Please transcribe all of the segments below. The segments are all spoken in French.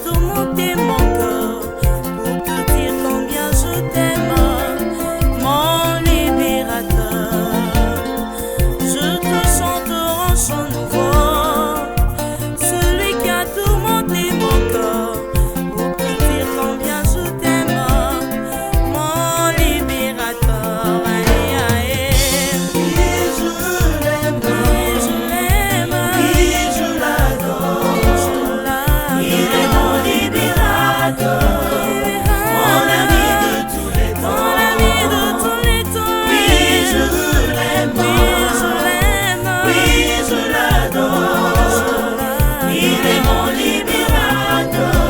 tourmenté mon cœur pour te dire combien je t'aime, mon libérateur. Je te chante en chant nouveau, celui qui a tourmenté mon cœur pour te dire combien je t'aime, mon libérateur. Aïe, aïe. Oui, je l'aime, Oui, je l'aime, oui, je l'adore. je l'adore. Il est mon libérateur, mon ami de tous les temps. Mon ami de tous les temps. Oui, je l'aime, Oui, je l'aime, oui, je l'adore. je l'adore. Il est mon libérateur,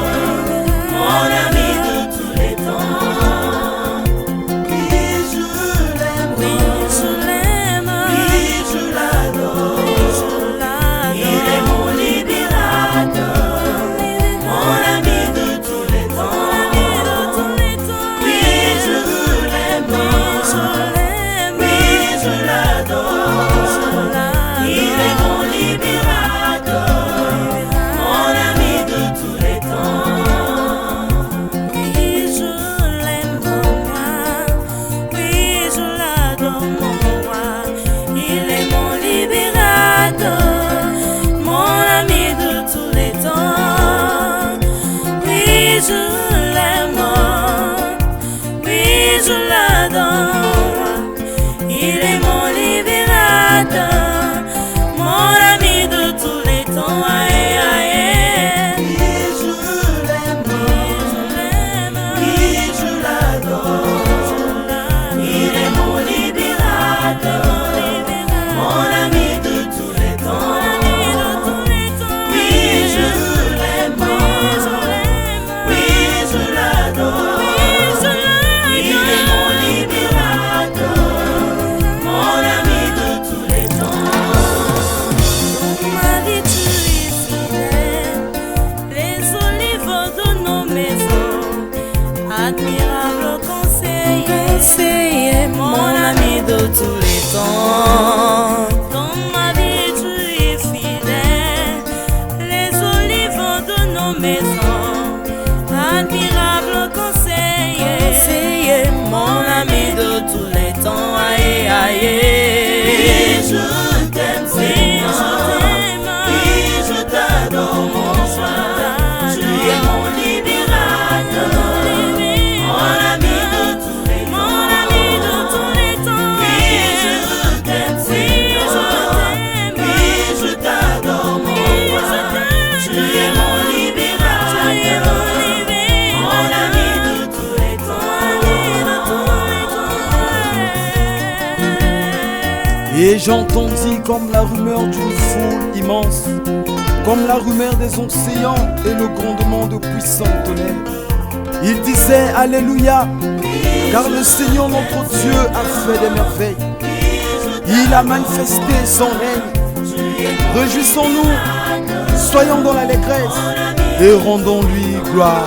mon ami de tous les temps. Oui, je l'aime, Oui, je l'aime, oui, je l'adore. je l'adore. Il est mon libérateur, mon ami de tous les Mon temps. ami de tous les temps. Oui, je l'aime, Je l'aime, oui, je l'adore. je l'adore. Il est mon libérateur, mon ami de tous les temps. Oui, je l'aime, mon roi. Oui, je l'adore, mon roi. Il est mon libérateur, mon ami de tous les temps. Oui, je l'aime, oui, je l'adore. Il est mon libérateur, mon ami de tous les temps. Aïe, aïe. Oui, je l'aime, Je l'aime, oui, je l'adore. Il est mon libérateur, mon ami de tous les temps. Oui, je l'aime, oui, je l'adore. Il est mon libérateur, mon ami de tous les temps. Ma vie tu es fidèle, les olives de nos maisons, admirable conseiller, mon ami de tous les temps. Dans ma vie tu es fidèle, les olives de nos maisons, admirable conseiller, mon ami de tous les temps. Aïe, aïe. Oui, je t'aime, Oui, Seigneur. je t'aime. Oui, je t'adore, mon roi. Tu es mon libérateur, mon ami de tous les temps. Mon ami de tous les temps. Oui, je t'aime, Seigneur. Oui, je t'adore, mon roi. Tu es mon libérateur, mon ami de tous les temps. Et j'entendis comme la rumeur d'une foule immense, comme la rumeur des océans et le grondement de puissants tonnerres. Il disait Alléluia, car le Seigneur notre Dieu a fait des merveilles. Il a manifesté son règne. Réjouissons-nous, soyons dans l'allégresse et rendons-lui gloire.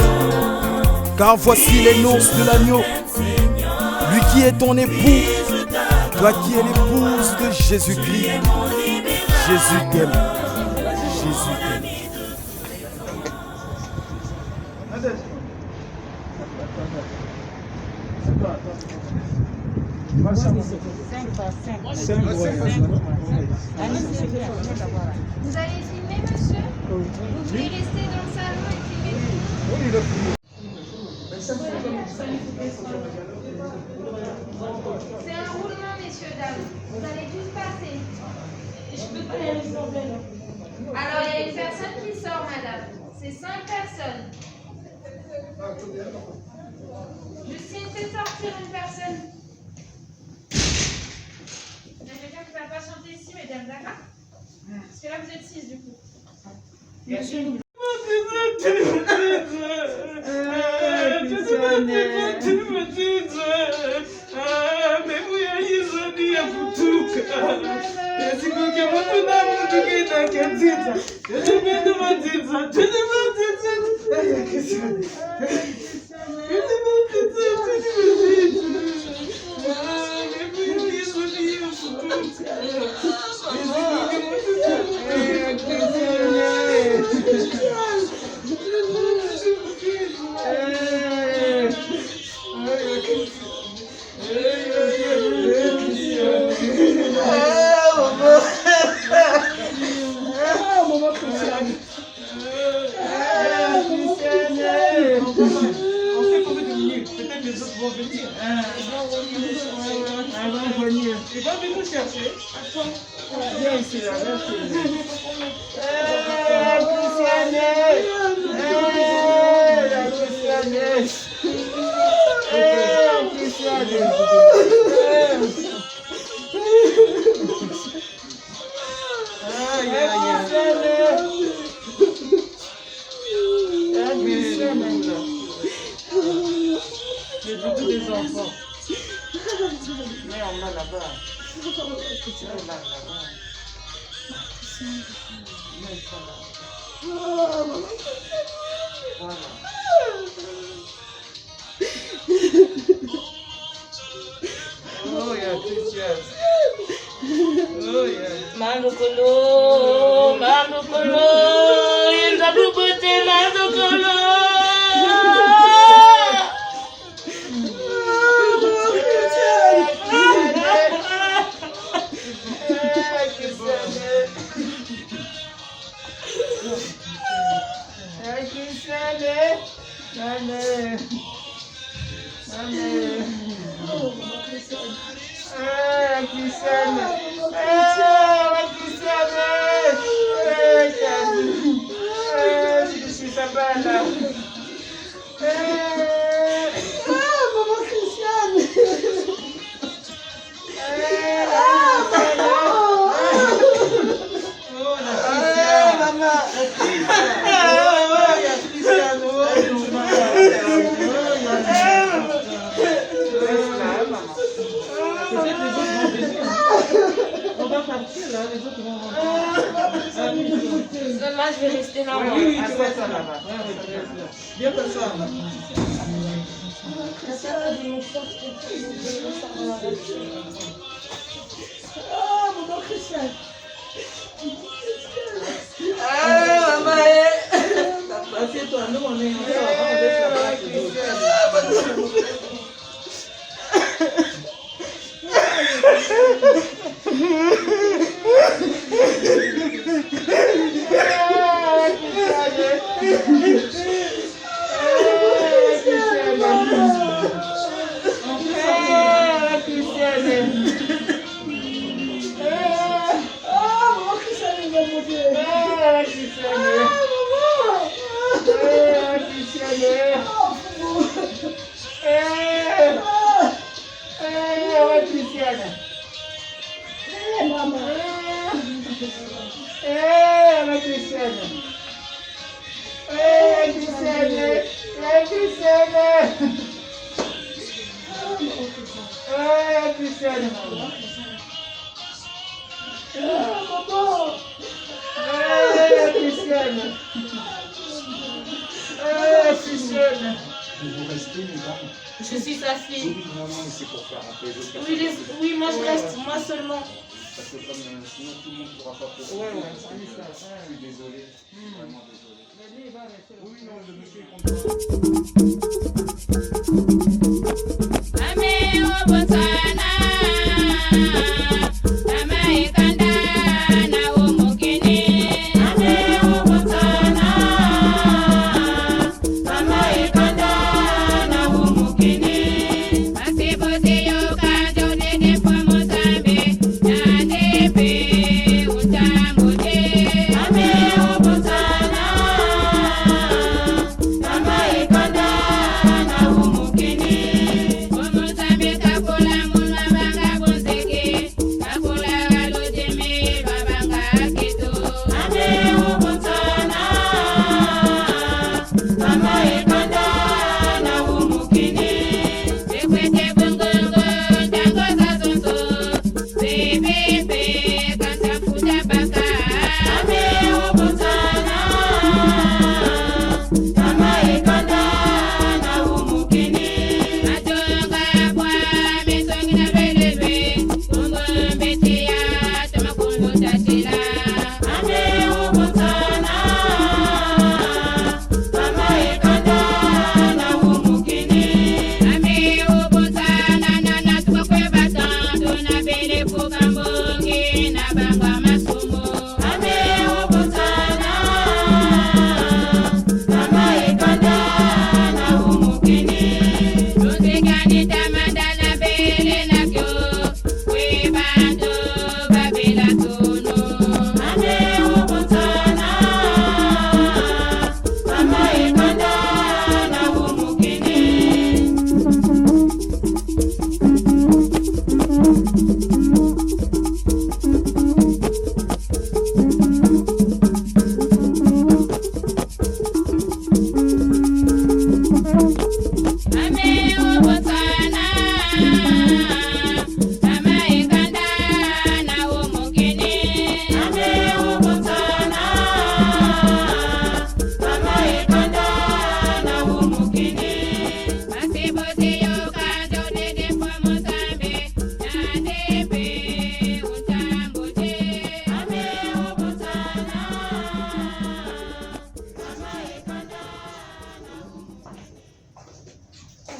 Car voici les noces de l'agneau, lui qui est ton époux, toi qui es l'épouse de Jésus-Christ. Jésus t'aime. Jésus t'aime. Vous allez filmer, monsieur? Vous voulez rester dans le salon et filmer? C'est un roulement, messieurs, dames. Vous allez juste passer. Alors, il y a une personne qui sort, madame. C'est 5 personnes. Justine, fais sortir une personne. Il y a quelqu'un qui va patienter ici, mesdames, d'accord? Parce que là, vous êtes 6 du coup. On fait combien de minutes? Peut-être les autres vont venir. Ils vont venir. Ils vont venir nous chercher. Viens ici, là. J'ai beaucoup des enfants. Mais on a là-bas. Voilà. Oh, yeah, Christian. Oh, yeah. Mandokolo, il va vous botter, Mandokolo. On va partir là, les autres vont rentrer. Moi, je vais rester là. Oui, tu vas ça là-bas. Viens comme ça. Maman Christian. Maman, assieds-toi, nous on est ensemble. On laisse la place. Je suis sa fille. C'est pour faire un peu les autres Oui, oui, moi je reste, moi seulement. Parce que comme sinon tout le monde ne pourra pas profiter. Ouais, Je suis désolé. Vraiment désolé. Oui, non, le monsieur est Mama,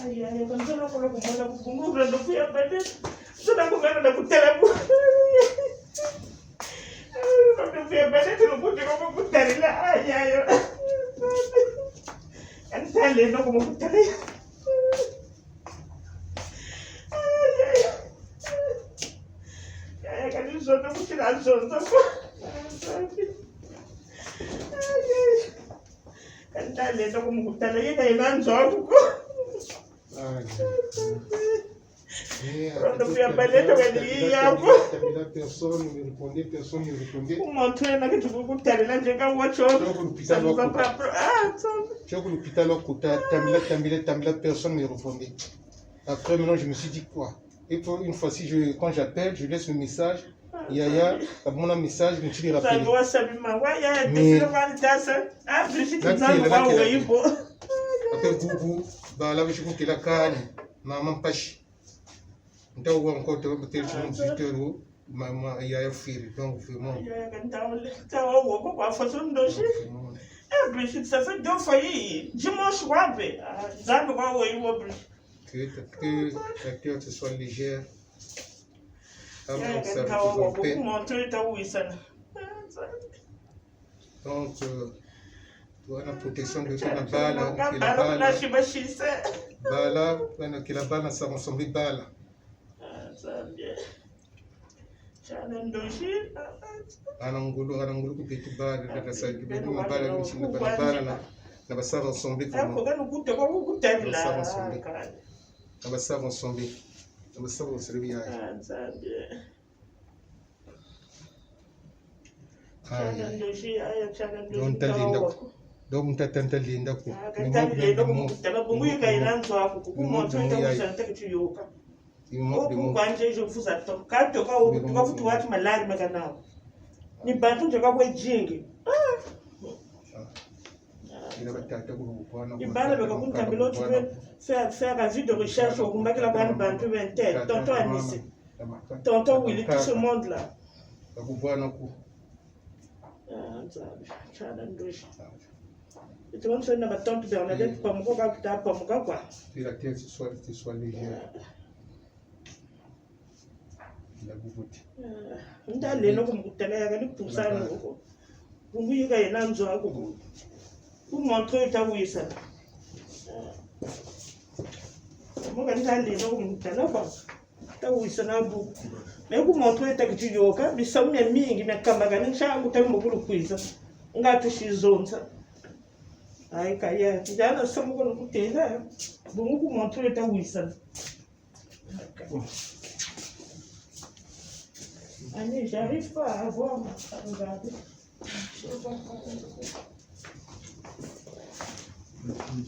Ay, kan sana ko lang kumala ko kumura na po yan, balit. Sana ko gano'n na putala po. Kan po yan, balit. Tinuputi ko puputala nila. Ay. Kan tali, no, kumuputala yan. Ay, kan yung soto ko sinasonto po. Kan tali, no, kumuputala yan. Ay, nanso ko. Quando fui a paleta, eu ia. Personne me répondait. Comment tu es là que tu peux goûter là, j'ai qu'à watch out. Ça ne va pas. Ah, ça. Tu as l'hôpital au côté, Tamila, personne ne me répondait. Après, maintenant, je me suis dit quoi? Et pour une fois, quand j'appelle, je laisse le message. Yaya, mon message, je me suis rappelé. Ça doit s'abîmer. Ouais, y'a des films. Ah, je suis tout ça, après Boubou, bah là, je compte la canne, maman Pachi. Nous avons encore tel 18 €, maman, il y a un fil, donc vraiment. Ça fait 2 fois, dimanche, que la terre soit légère. Donc, la protection de la balle, qui la balle, ça ressemble à balle. Anangulu kupitu balle, la salle de balle, la balle, la ça ressemble vraiment. Ça ressemble. Donc mtatanda linda ku je vous attends. Quand tu vas malade, ni bantu toka kwa jingi. Ibala bakakunta bilo tu veux faire un vie de recherche au combat que la bande bantu vingt tonton Anissé. Tonton Willy, tout ce monde là. Et tout le monde fait une tante Bernadette pour moi quoi. Que la terre soit légère. La bouboute. Ndale no kumutala ya ni pusa no. Bungu ga ina nzo ako. Pour montrer ta wisa. Mo ga ndale no kumutala ba. Ta wisa na bu. Mais pour montrer ta kitu yoka, bisamu ya mingi na kamba ga nsha ngutami mukulu kwisa. Ngati shizonza. Ai kaya, jana samu ko kutela. Bungu ku montrer ta wisa. Annie, j'arrive pas à voir à regarder. Je sais pas Ame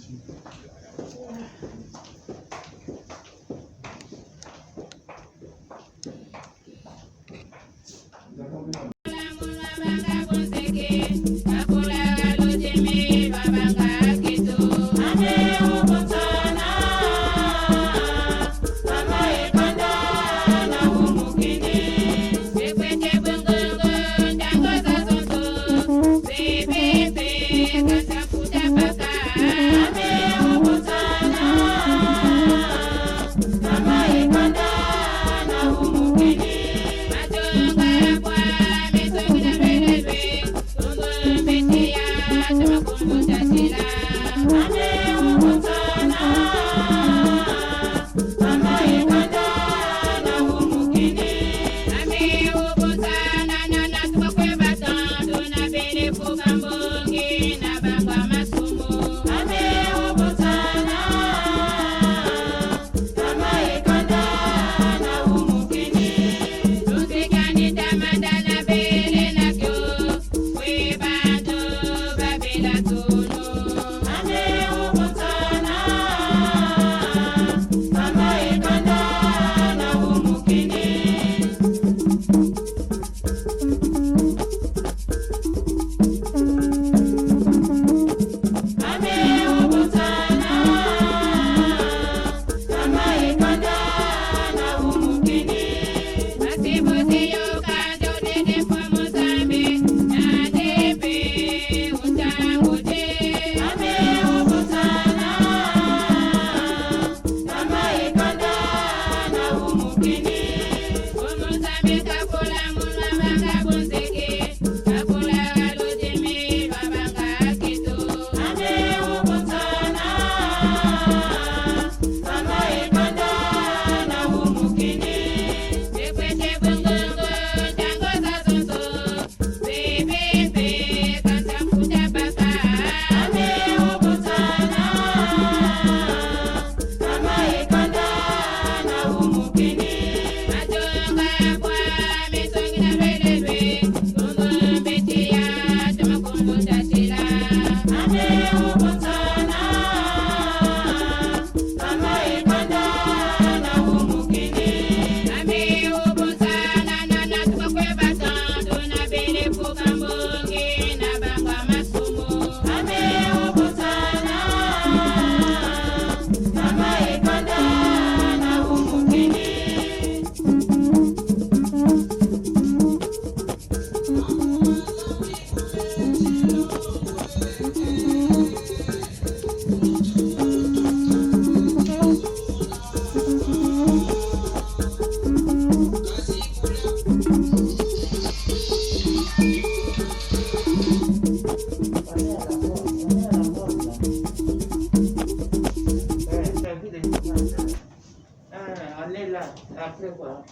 fait quoi?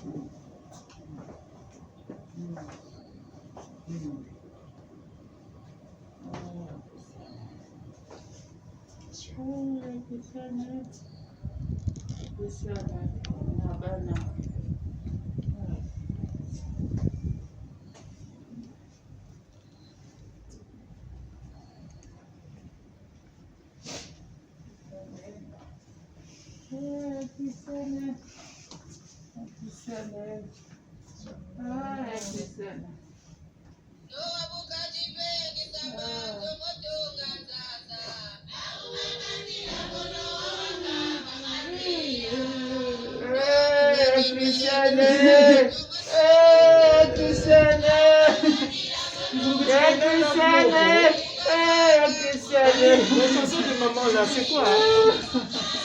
La chanson de maman là, c'est quoi?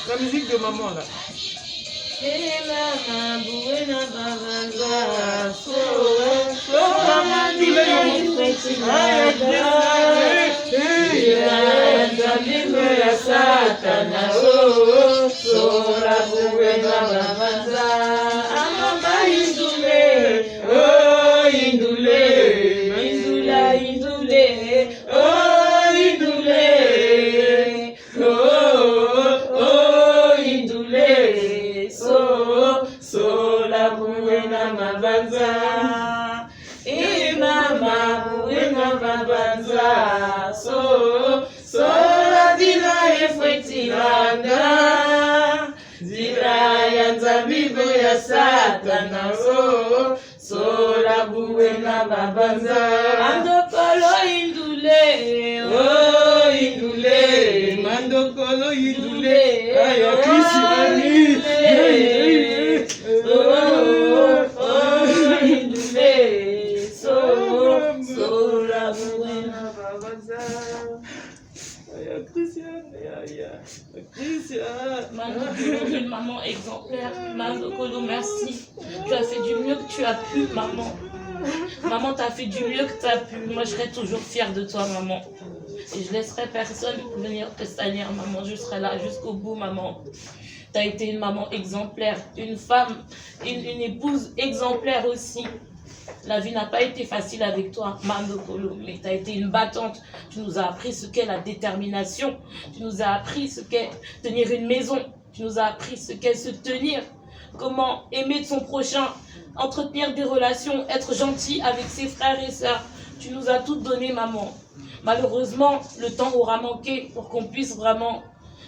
La musique de maman là. Mandokolo indule, oh indule, mandokolo indule, ayo Christiani, oh indule, so la buena babaza, ayo Christiani, Mandokolo, une maman exemplaire. Mandokolo, merci. Tu as fait du mieux que tu as pu, maman. Maman, t'as fait du mieux que t'as pu. Moi, je serai toujours fière de toi, maman. Et je laisserai personne venir te salir, maman. Je serai là jusqu'au bout, maman. T'as été une maman exemplaire, une femme, une épouse exemplaire aussi. La vie n'a pas été facile avec toi, Mandokolo, mais tu as été une battante. Tu nous as appris ce qu'est la détermination. Tu nous as appris ce qu'est tenir une maison. Tu nous as appris ce qu'est se tenir. Comment aimer de son prochain, entretenir des relations, être gentil avec ses frères et sœurs. Tu nous as tout donné, maman. Malheureusement, le temps aura manqué pour qu'on puisse vraiment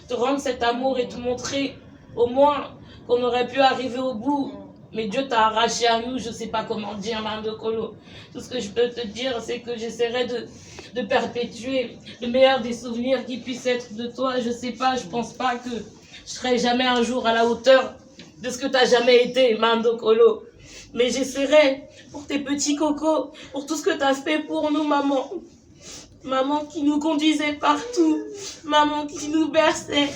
te rendre cet amour et te montrer au moins qu'on aurait pu arriver au bout. Mais Dieu t'a arraché à nous, je ne sais pas comment dire, Mandokolo. Tout ce que je peux te dire, c'est que j'essaierai de perpétuer le meilleur des souvenirs qui puissent être de toi. Je ne sais pas, je ne pense pas que je serai jamais un jour à la hauteur de ce que tu n'as jamais été, Mandokolo. Mais j'essaierai pour tes petits cocos, pour tout ce que tu as fait pour nous, maman. Maman qui nous conduisait partout, maman qui nous berçait,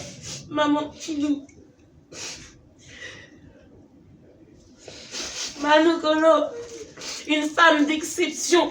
maman qui nous... Mandokolo, une femme d'exception.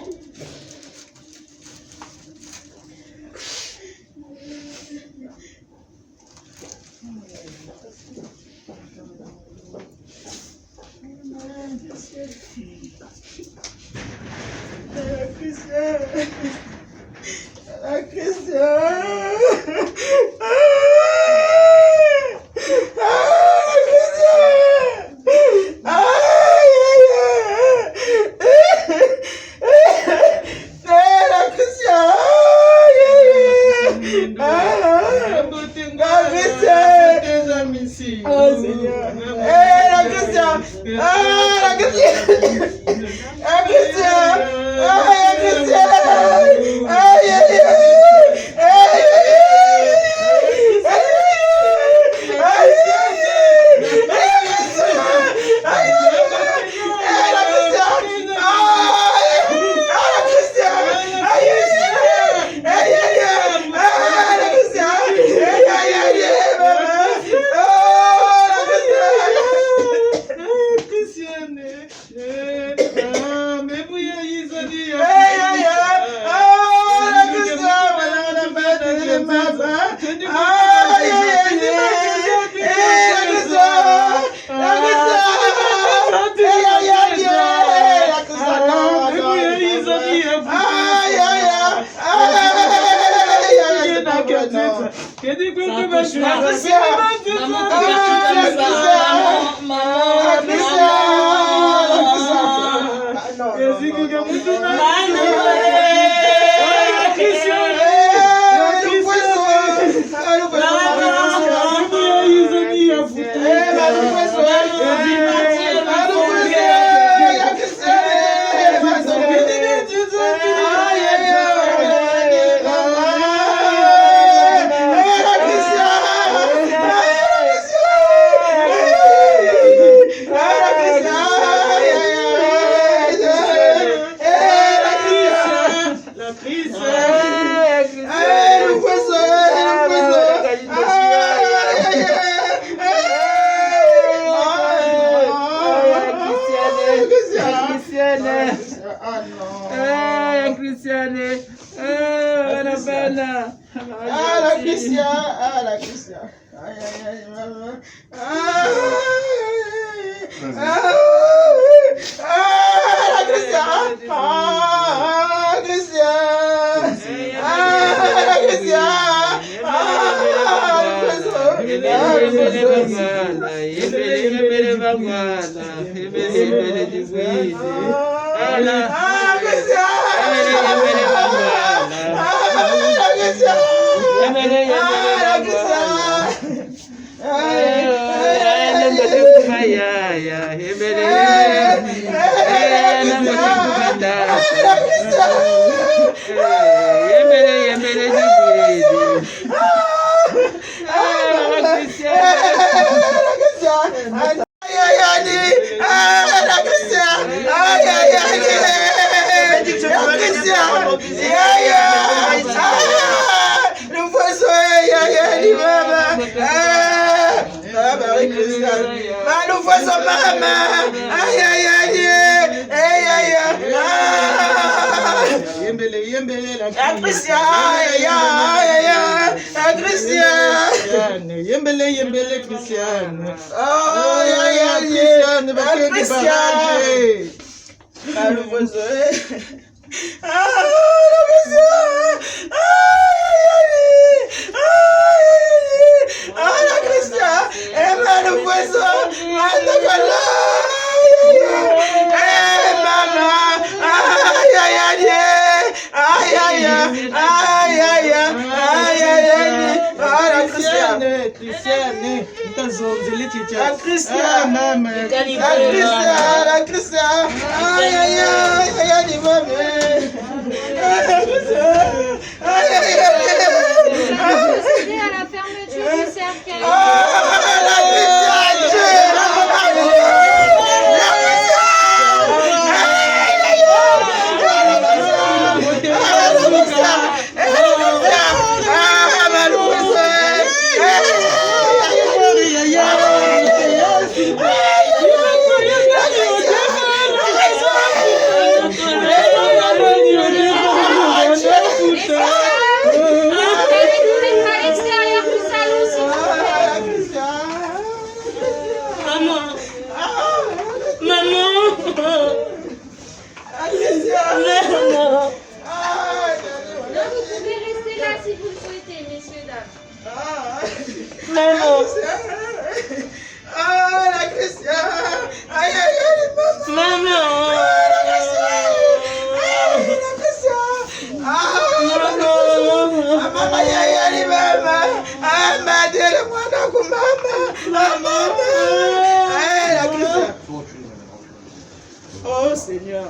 Oh Seigneur.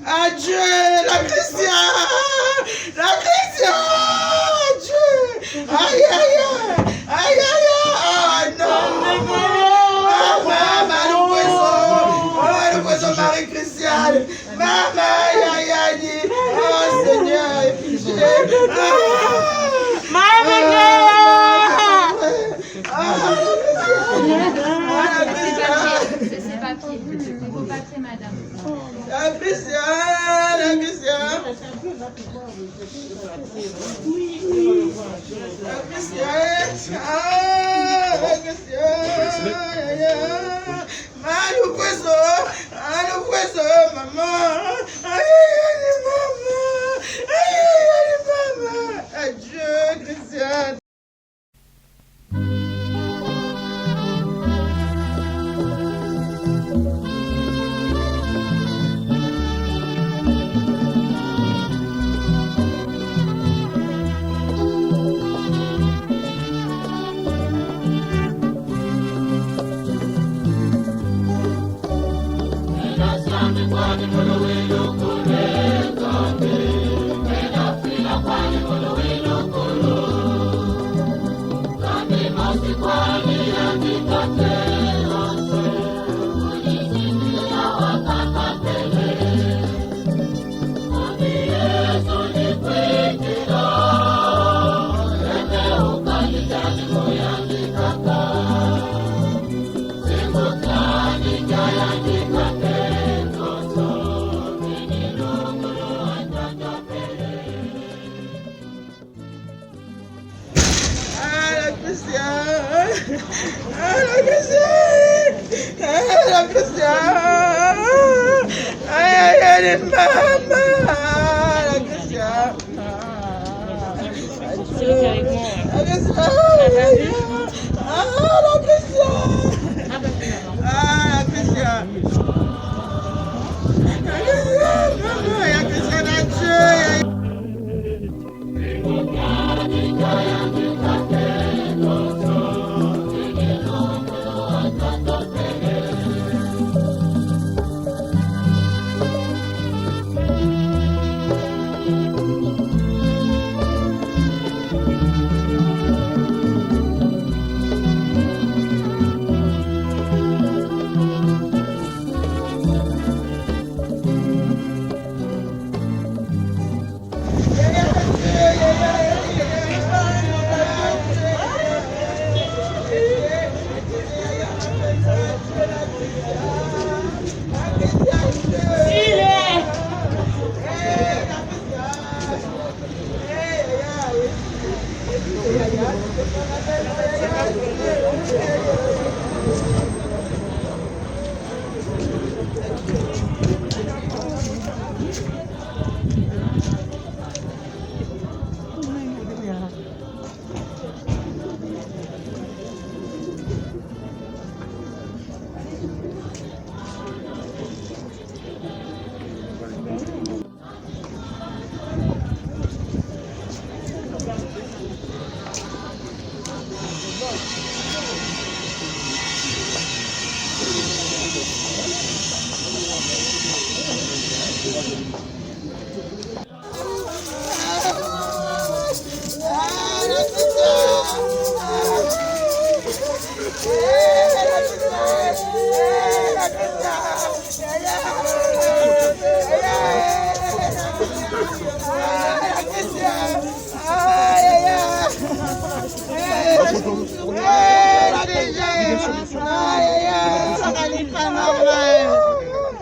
Adieu, la Christian. La Christian. Adieu. Aïe, aïe, aïe. Aïe, aïe, aïe. Oh non. Maman, le poisson Marie-Christiane. Maman, aïe, aïe, aïe. Oh Seigneur. C'est ses papiers. C'est vos papiers, madame. La Christiane, la Christiane. La Christiane. Ah, la Christiane. Le poisson, maman. Aïe, maman. Aïe, maman. Adieu, Christiane.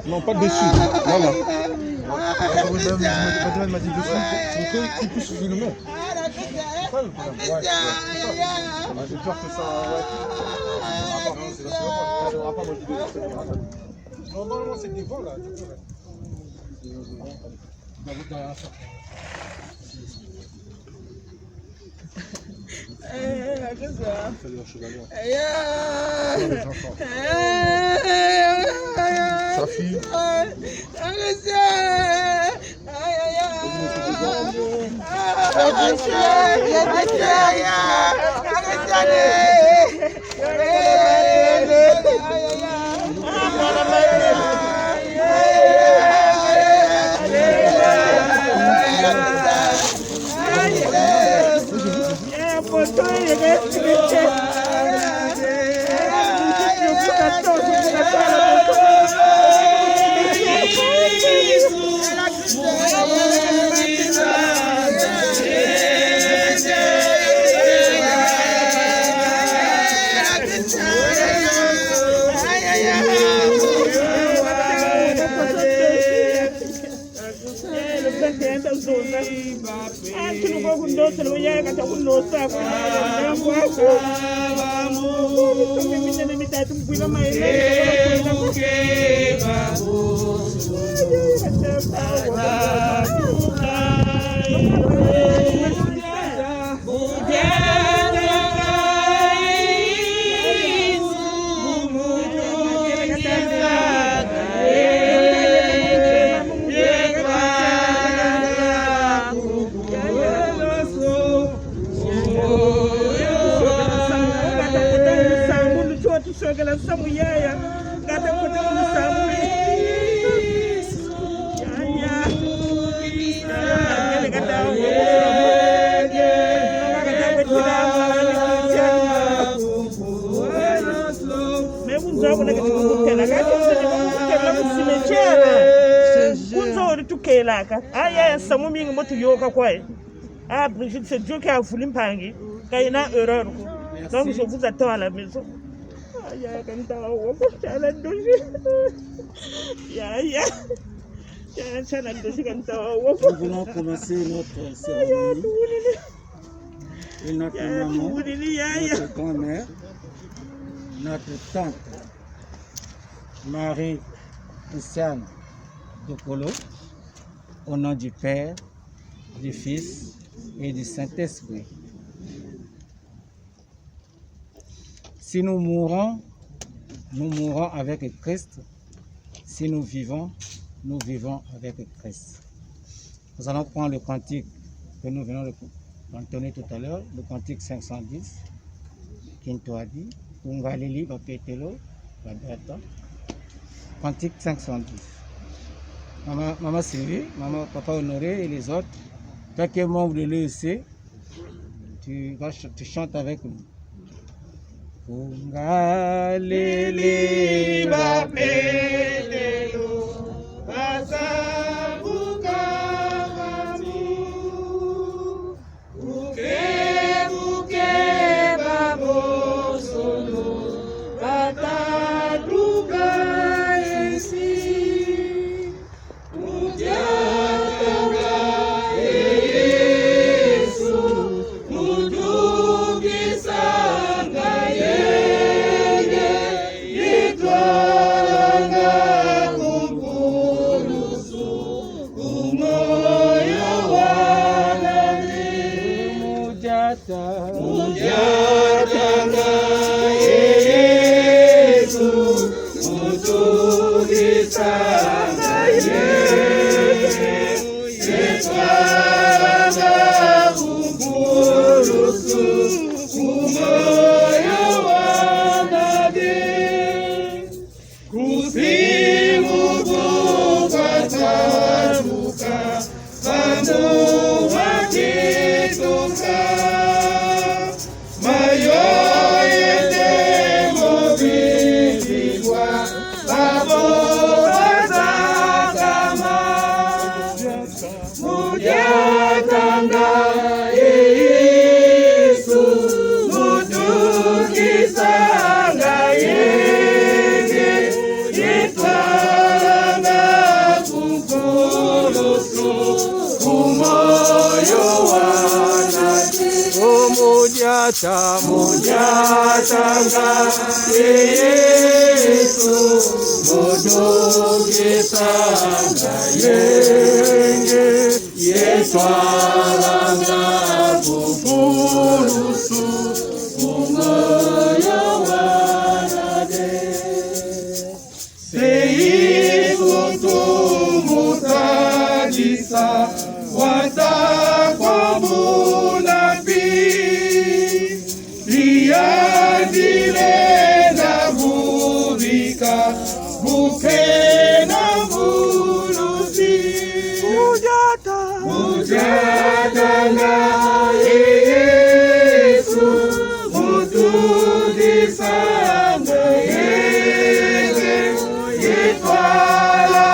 Non, pas dessus. Voilà. Madame m'a dit dessus pour qu'il puisse filmer. C'est ça le problème. Ouais. J'ai peur que ça. Ça ne sera pas motivé. Normalement, c'est devant là. Sa fille. Nzoko na kitukutela kakutela kusimechera. Kunzori tukelaka. Aya samu mingi motu yoka kwae. Ah Brigitte, c'est Dieu qui a voulu m'panguer. Quand il y a une erreur. Donc je vous attends à la maison. Aïe, quand tu as un la dossier. Nous voulons commencer notre cérémonie. Et notre maman, notre grand-mère, notre tante, Marie-Christiane Dokolo, au nom du Père, du Fils et du Saint-Esprit. Si nous mourons avec Christ. Si nous vivons avec Christ. Nous allons prendre le cantique que nous venons d'entonner tout à l'heure, le cantique 510, Kintoadi, Ungalili, Bapetelo, Badata, cantique 510. Maman Sylvie, maman, papa Honoré et les autres, toi qui es membre de l'EEC, tu chantes avec nous. Ungalili, Bapetelo, Mujatanga Yesu Mudukisanga yenge Yeswaranga Bukulusu Umoyo Wanade Seikutumutadisa Watakwamulapi Yandile na burika, buke na bulusi. Mujata na Yesu, mutudisanga yenge, yetwala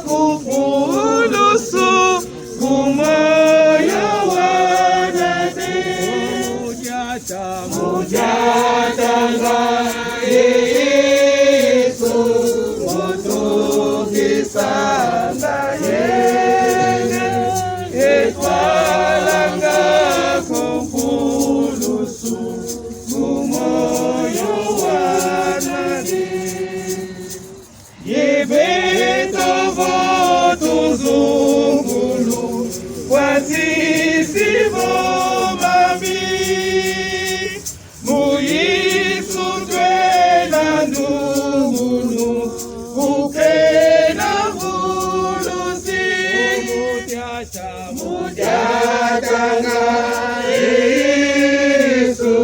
makufulusu, kumoyo wanade. Mujatanga Yesu mutukisanga yenge etwalanga kunkulusu kumoyo wanade yebetovo tuzungulu wasisivo mami Mujatanga Yesu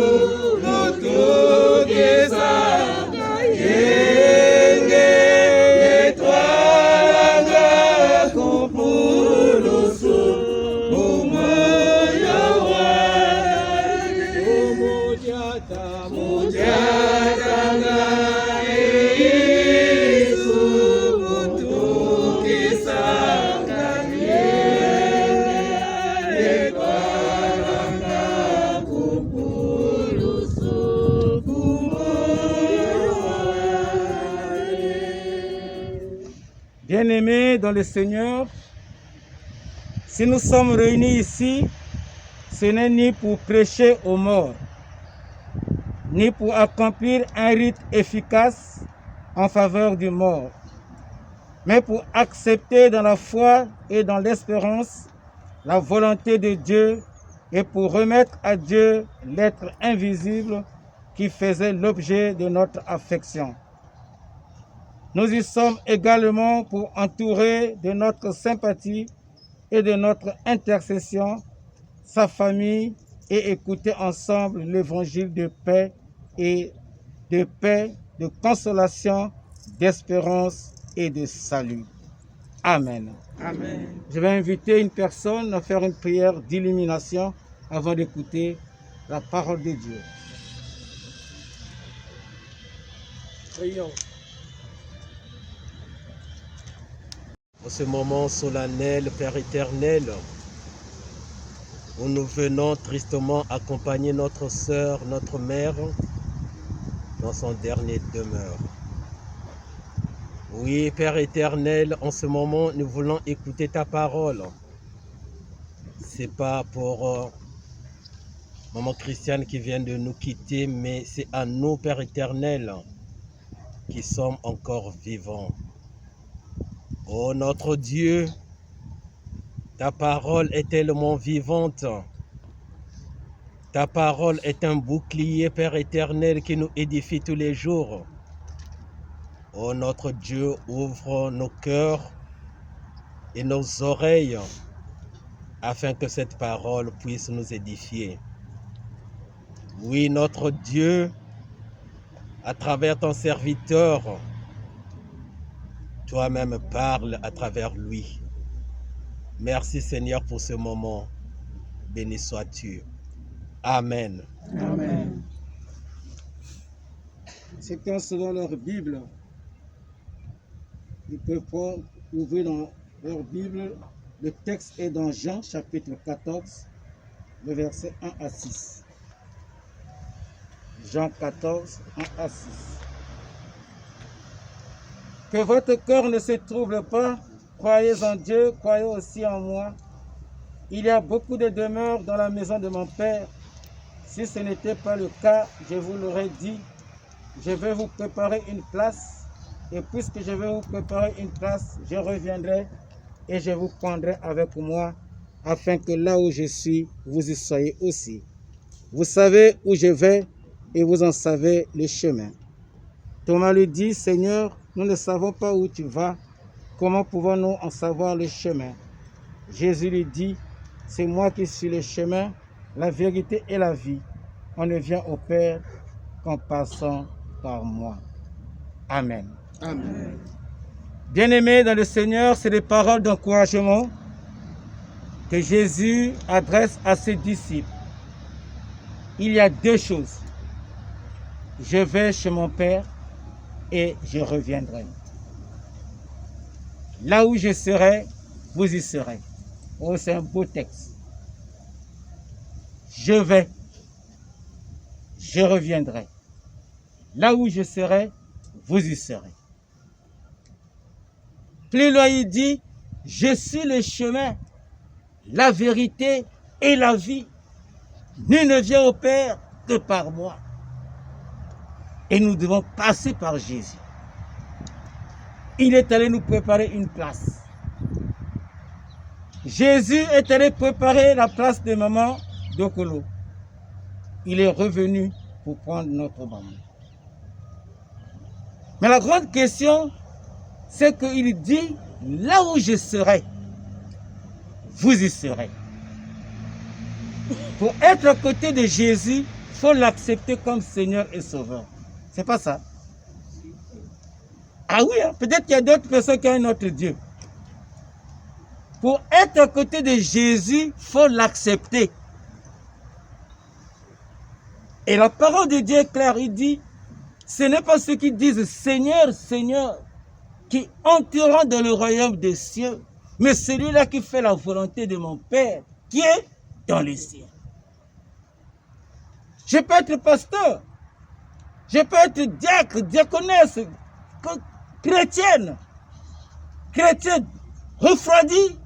mutugizanga yenge etwalanga kupulusu umoyo wanade Mujatanga Bien-aimés dans le Seigneur, si nous sommes réunis ici, ce n'est ni pour prêcher aux morts, ni pour accomplir un rite efficace en faveur du mort, mais pour accepter dans la foi et dans l'espérance la volonté de Dieu et pour remettre à Dieu l'être invisible qui faisait l'objet de notre affection. Nous y sommes également pour entourer de notre sympathie et de notre intercession sa famille et écouter ensemble l'évangile de paix, de consolation, d'espérance et de salut. Amen. Amen. Je vais inviter une personne à faire une prière d'illumination avant d'écouter la parole de Dieu. Prions. En ce moment solennel, Père éternel, où nous venons tristement accompagner notre sœur, notre mère, dans son dernier demeure. Oui, Père éternel, en ce moment, nous voulons écouter ta parole. C'est pas pour Maman Christiane qui vient de nous quitter, mais c'est à nous, Père éternel, qui sommes encore vivants. Ô notre Dieu, ta parole est tellement vivante. Ta parole est un bouclier, Père éternel, qui nous édifie tous les jours. Ô notre Dieu, ouvre nos cœurs et nos oreilles afin que cette parole puisse nous édifier. Oui, notre Dieu, à travers ton serviteur, toi-même parle à travers lui. Merci Seigneur pour ce moment. Béni sois-tu. Amen. Amen. Ceux qui ont selon leur Bible, ils peuvent ouvrir dans leur Bible. Le texte est dans Jean chapitre 14, le verset 1 à 6. Jean 14, 1 à 6. Que votre cœur ne se trouble pas, croyez en Dieu, croyez aussi en moi. Il y a beaucoup de demeures dans la maison de mon Père. Si ce n'était pas le cas, je vous l'aurais dit, je vais vous préparer une place. Et puisque je vais vous préparer une place, je reviendrai et je vous prendrai avec moi, afin que là où je suis, vous y soyez aussi. Vous savez où je vais et vous en savez le chemin. Thomas lui dit, Seigneur, nous ne savons pas où tu vas, comment pouvons-nous en savoir le chemin? Jésus lui dit, c'est moi qui suis le chemin, la vérité et la vie. On ne vient au Père qu'en passant par moi. Amen. Amen. Bien-aimés dans le Seigneur, c'est des paroles d'encouragement que Jésus adresse à ses disciples. Il y a deux choses. Je vais chez mon Père et je reviendrai. Là où je serai, vous y serez. Oh, c'est un beau texte. Je vais, je reviendrai. Là où je serai, vous y serez. Plus loin, il dit, je suis le chemin, la vérité et la vie. Nul ne vient au Père que par moi. Et nous devons passer par Jésus. Il est allé nous préparer une place. Jésus est allé préparer la place de maman Dokolo. Il est revenu pour prendre notre maman. Mais la grande question, c'est qu'il dit, là où je serai, vous y serez. Pour être à côté de Jésus, il faut l'accepter comme Seigneur et Sauveur. C'est pas ça. Ah oui, hein? Peut-être qu'il y a d'autres personnes qui ont un autre Dieu. Pour être à côté de Jésus, il faut l'accepter. Et la parole de Dieu est claire, il dit, ce n'est pas ceux qui disent Seigneur, Seigneur, qui entreront dans le royaume des cieux, mais celui-là qui fait la volonté de mon Père, qui est dans les cieux. Je peux être pasteur, je peux être diacre, diaconesse, chrétienne, chrétien refroidi.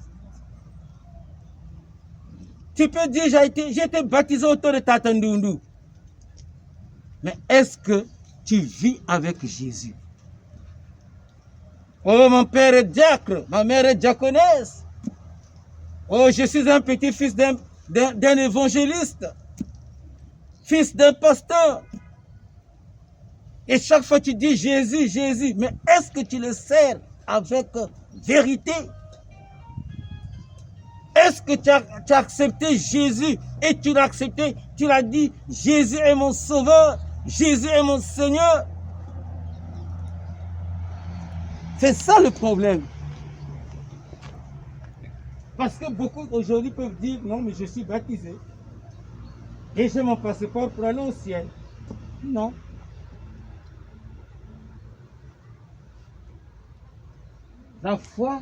Tu peux dire, j'ai été baptisé autour de Tatandundu. Mais est-ce que tu vis avec Jésus? Oh, mon père est diacre, ma mère est diaconesse. Oh, je suis un petit-fils d'un évangéliste, fils d'un pasteur. Et chaque fois tu dis Jésus, Jésus, mais est-ce que tu le sers avec vérité? Est-ce que tu as accepté Jésus et tu l'as accepté, tu l'as dit, Jésus est mon sauveur, Jésus est mon Seigneur? C'est ça le problème. Parce que beaucoup aujourd'hui peuvent dire, non, mais je suis baptisé et j'ai mon passeport pour aller au ciel. Non. La foi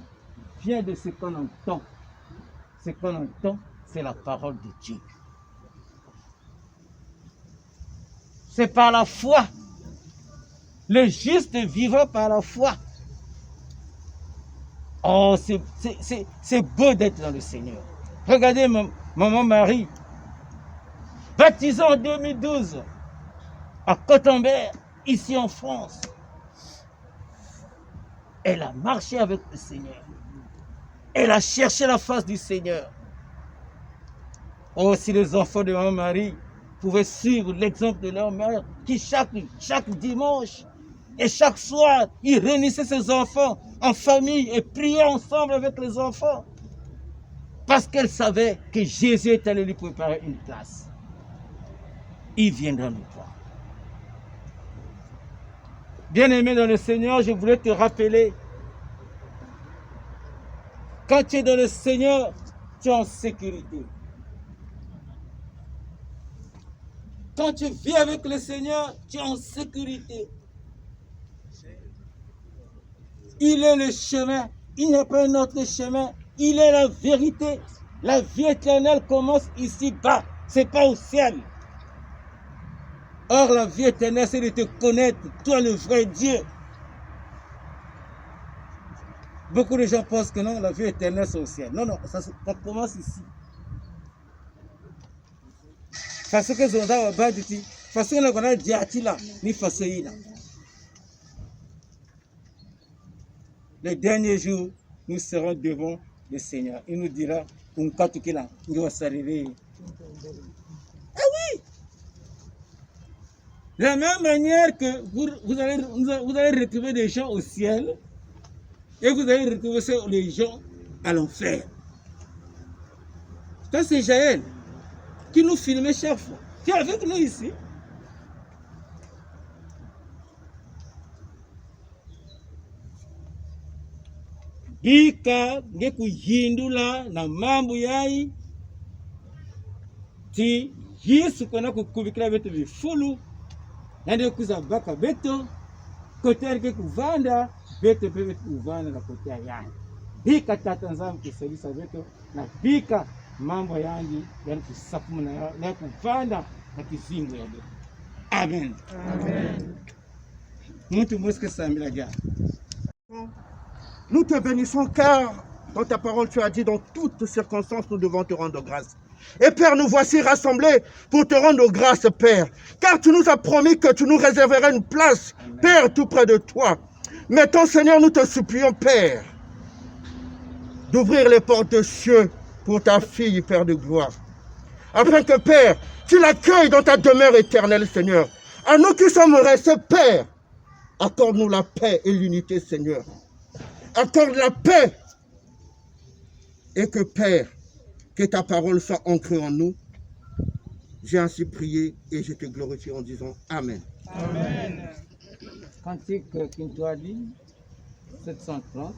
vient de ce qu'on entend. Ce qu'on entend, c'est la parole de Dieu. C'est par la foi. Le juste vivra par la foi. Oh, c'est beau d'être dans le Seigneur. Regardez maman Marie, baptisée en 2012 à Cottenberg, ici en France. Elle a marché avec le Seigneur. Elle a cherché la face du Seigneur. Oh, si les enfants de maman Marie pouvaient suivre l'exemple de leur mère, qui chaque dimanche et chaque soir, ils réunissaient ses enfants en famille et priaient ensemble avec les enfants. Parce qu'elle savait que Jésus est allé lui préparer une place. Il viendra nous voir. Bien-aimé dans le Seigneur, je voulais te rappeler, quand tu es dans le Seigneur, tu es en sécurité. Quand tu vis avec le Seigneur, tu es en sécurité. Il est le chemin, il n'y a pas un autre chemin, il est la vérité. La vie éternelle commence ici-bas, ce n'est pas au ciel. Or, la vie éternelle, c'est de te connaître, toi le vrai Dieu. Beaucoup de gens pensent que non, la vie éternelle, c'est au ciel. Non, non, ça commence ici. Parce que Zonda va dire, parce que on a dit Atila, ni Faseïla. Les derniers jours, nous serons devant le Seigneur. Il nous dira, ah oui! De la même manière que vous allez retrouver des gens au ciel et vous allez retrouver les gens à l'enfer. Ça, c'est Jaël qui nous filmait chaque fois. Qui est avec nous ici. Bika ngekuhindula na mambo yai ti Yesu kona kukubikira betu bifulu nande kuzabaka beto kotereke kuvanda beto pepe kuvanda na kotea yani bika tata nzamu kusalisa beto na bika mambo yangi yani kusafu na kuvanda na kizingo ya beto. Amen. Amen. Muntu moske samila gars. Nous te bénissons car dans ta parole tu as dit dans toutes circonstances nous devons te rendre grâce. Et Père, nous voici rassemblés pour te rendre grâce, Père. Car tu nous as promis que tu nous réserverais une place, Père, tout près de toi. Maintenant, Seigneur, nous te supplions, Père, d'ouvrir les portes des cieux pour ta fille, Père de gloire. Afin que, Père, tu l'accueilles dans ta demeure éternelle, Seigneur. À nous qui sommes restés, Père, accorde-nous la paix et l'unité, Seigneur. Accorde la paix et que, Père, que ta parole soit ancrée en nous. J'ai ainsi prié et je te glorifie en disant Amen. Amen. Cantique Kintuali 730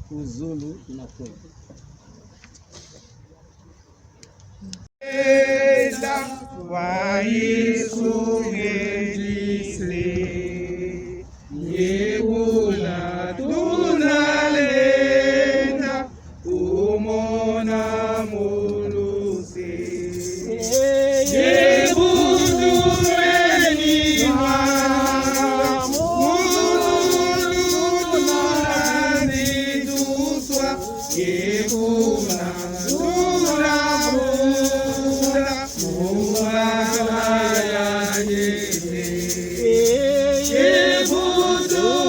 pour Zulu Nakoy. Yebu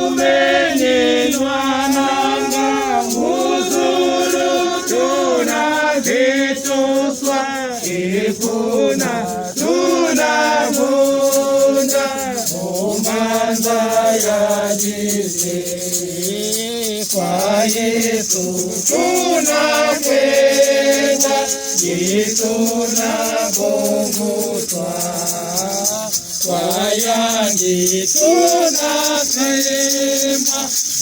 Yebutumeni mwananga muzulu tunazituswa ikuna tunavunja umanza ya jisi kwa Yesu tunakwenda Yesu tunavungutwa kwa yangi tunasema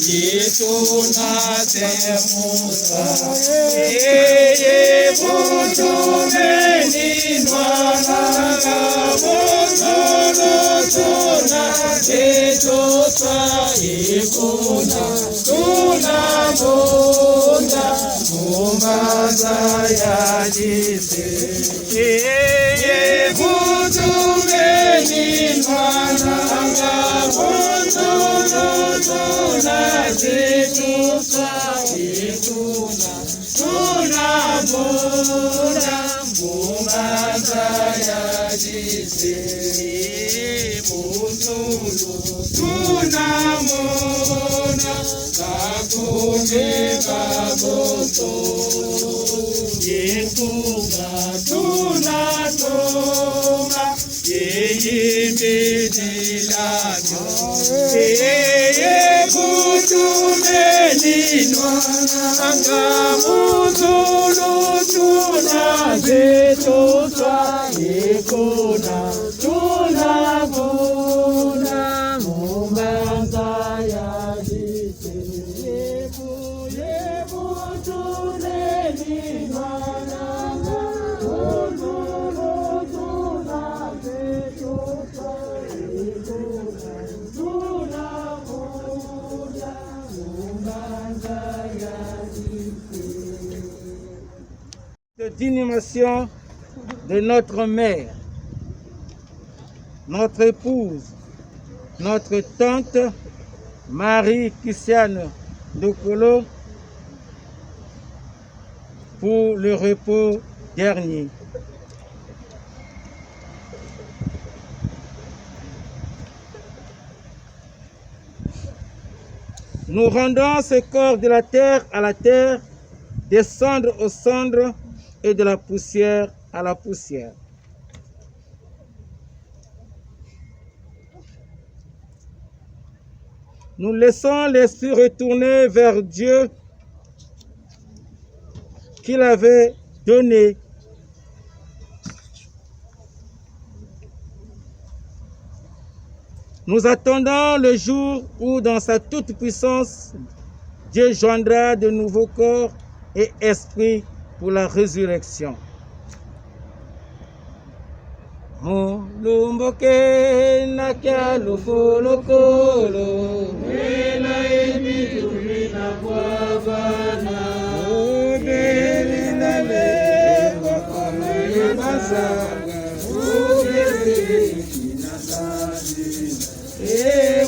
Yesu tunatemuka Yebutumeni mwananga muzulu tunazituswa ikuna tunavunja umanza ya jisi Yebutumeni mwananga muzulu tunazituswa ikuna tunavunja umanza ya jisi muzulu tunamona kakubeba moto yefunga tunatoma yeyimidilano Yebutumeni mwananga muzulu tunazituswa ikuna tunavuna umanza ya jisi Yebutumeni mwananga muzulu tunazituswa ikuna tunavuna umanza ya jisi. D'inhumation de notre mère, notre épouse, notre tante Marie-Christiane Dokolo pour le repos dernier. Nous rendons ce corps de la terre à la terre, des cendres aux cendres et de la poussière à la poussière. Nous laissons l'esprit retourner vers Dieu qu'il avait donné. Nous attendons le jour où, dans sa toute-puissance, Dieu joindra de nouveaux corps et esprits pour la résurrection. Mulumboke na kyalo folokolo ela ebitu na kwabana obeli na lewa kama yabasanga obeli na sadi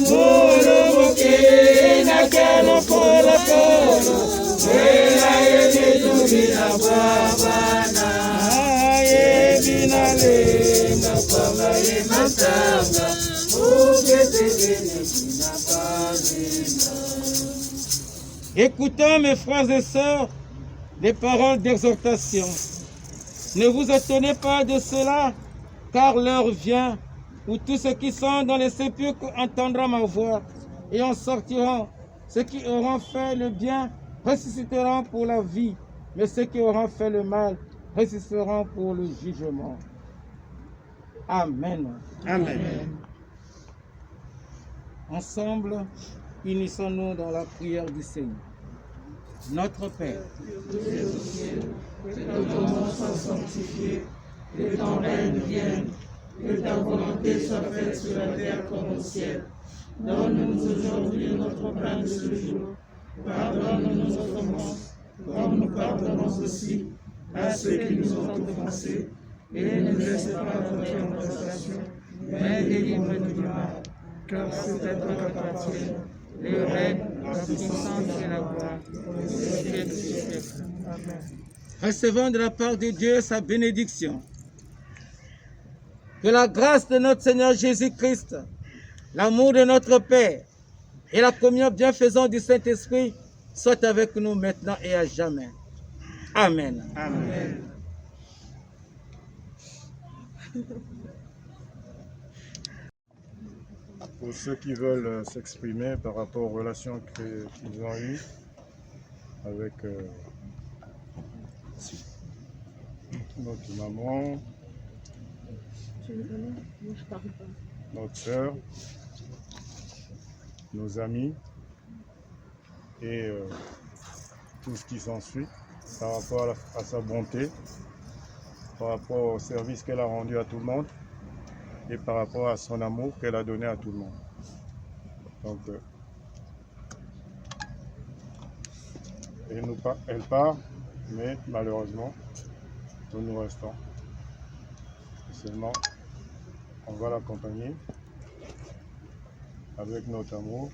mulumboke na kyalo folokolo ela ebitu na kwabana ebina lewa Écoutons, mes frères et sœurs, les paroles d'exhortation. Ne vous étonnez pas de cela, car l'heure vient où tous ceux qui sont dans les sépulcres entendront ma voix et en sortiront. Ceux qui auront fait le bien ressusciteront pour la vie, mais ceux qui auront fait le mal ressusciteront pour le jugement. Amen. Amen. Ensemble, unissons-nous dans la prière du Seigneur. Notre Père, que ton nom soit sanctifié, que ton règne vienne, que ta volonté soit faite sur la terre comme au ciel. Donne-nous aujourd'hui notre pain de ce jour. Pardonne-nous nos offenses, comme nous pardonnons aussi à ceux qui nous ont offensés. Et ne nous laisse pas entrer en tentation, mais délivre-nous du mal. Car c'est à toi qu'appartiennent le règne, la puissance et la gloire, au siècle des siècles. Amen. recevons de la part de Dieu sa bénédiction. Que la grâce de notre Seigneur Jésus-Christ, l'amour de notre Père et la communion bienfaisante du Saint-Esprit soient avec nous maintenant et à jamais. Amen. Amen. Pour ceux qui veulent s'exprimer par rapport aux relations qu'ils ont eues avec notre maman, notre soeur, nos amis et tout ce qui s'ensuit par rapport à sa bonté, par rapport au service qu'elle a rendu à tout le monde et par rapport à son amour qu'elle a donné à tout le monde. Donc, elle part, mais malheureusement, nous restons. Seulement, on va l'accompagner avec notre amour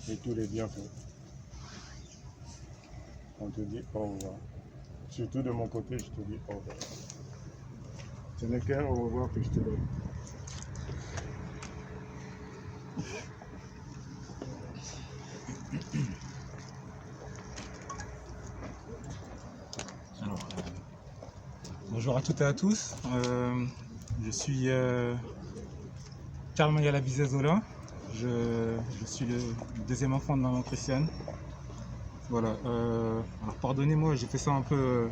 et tous les bienfaits. On te dit au revoir. Surtout de mon côté, je te dis au revoir. Ce n'est qu'un au revoir que je te donne. Alors, bonjour à toutes et à tous. Je suis Karl Mayala Bizazola. Je suis le deuxième enfant de maman Christiane. Voilà. Alors pardonnez-moi, j'ai fait ça un peu.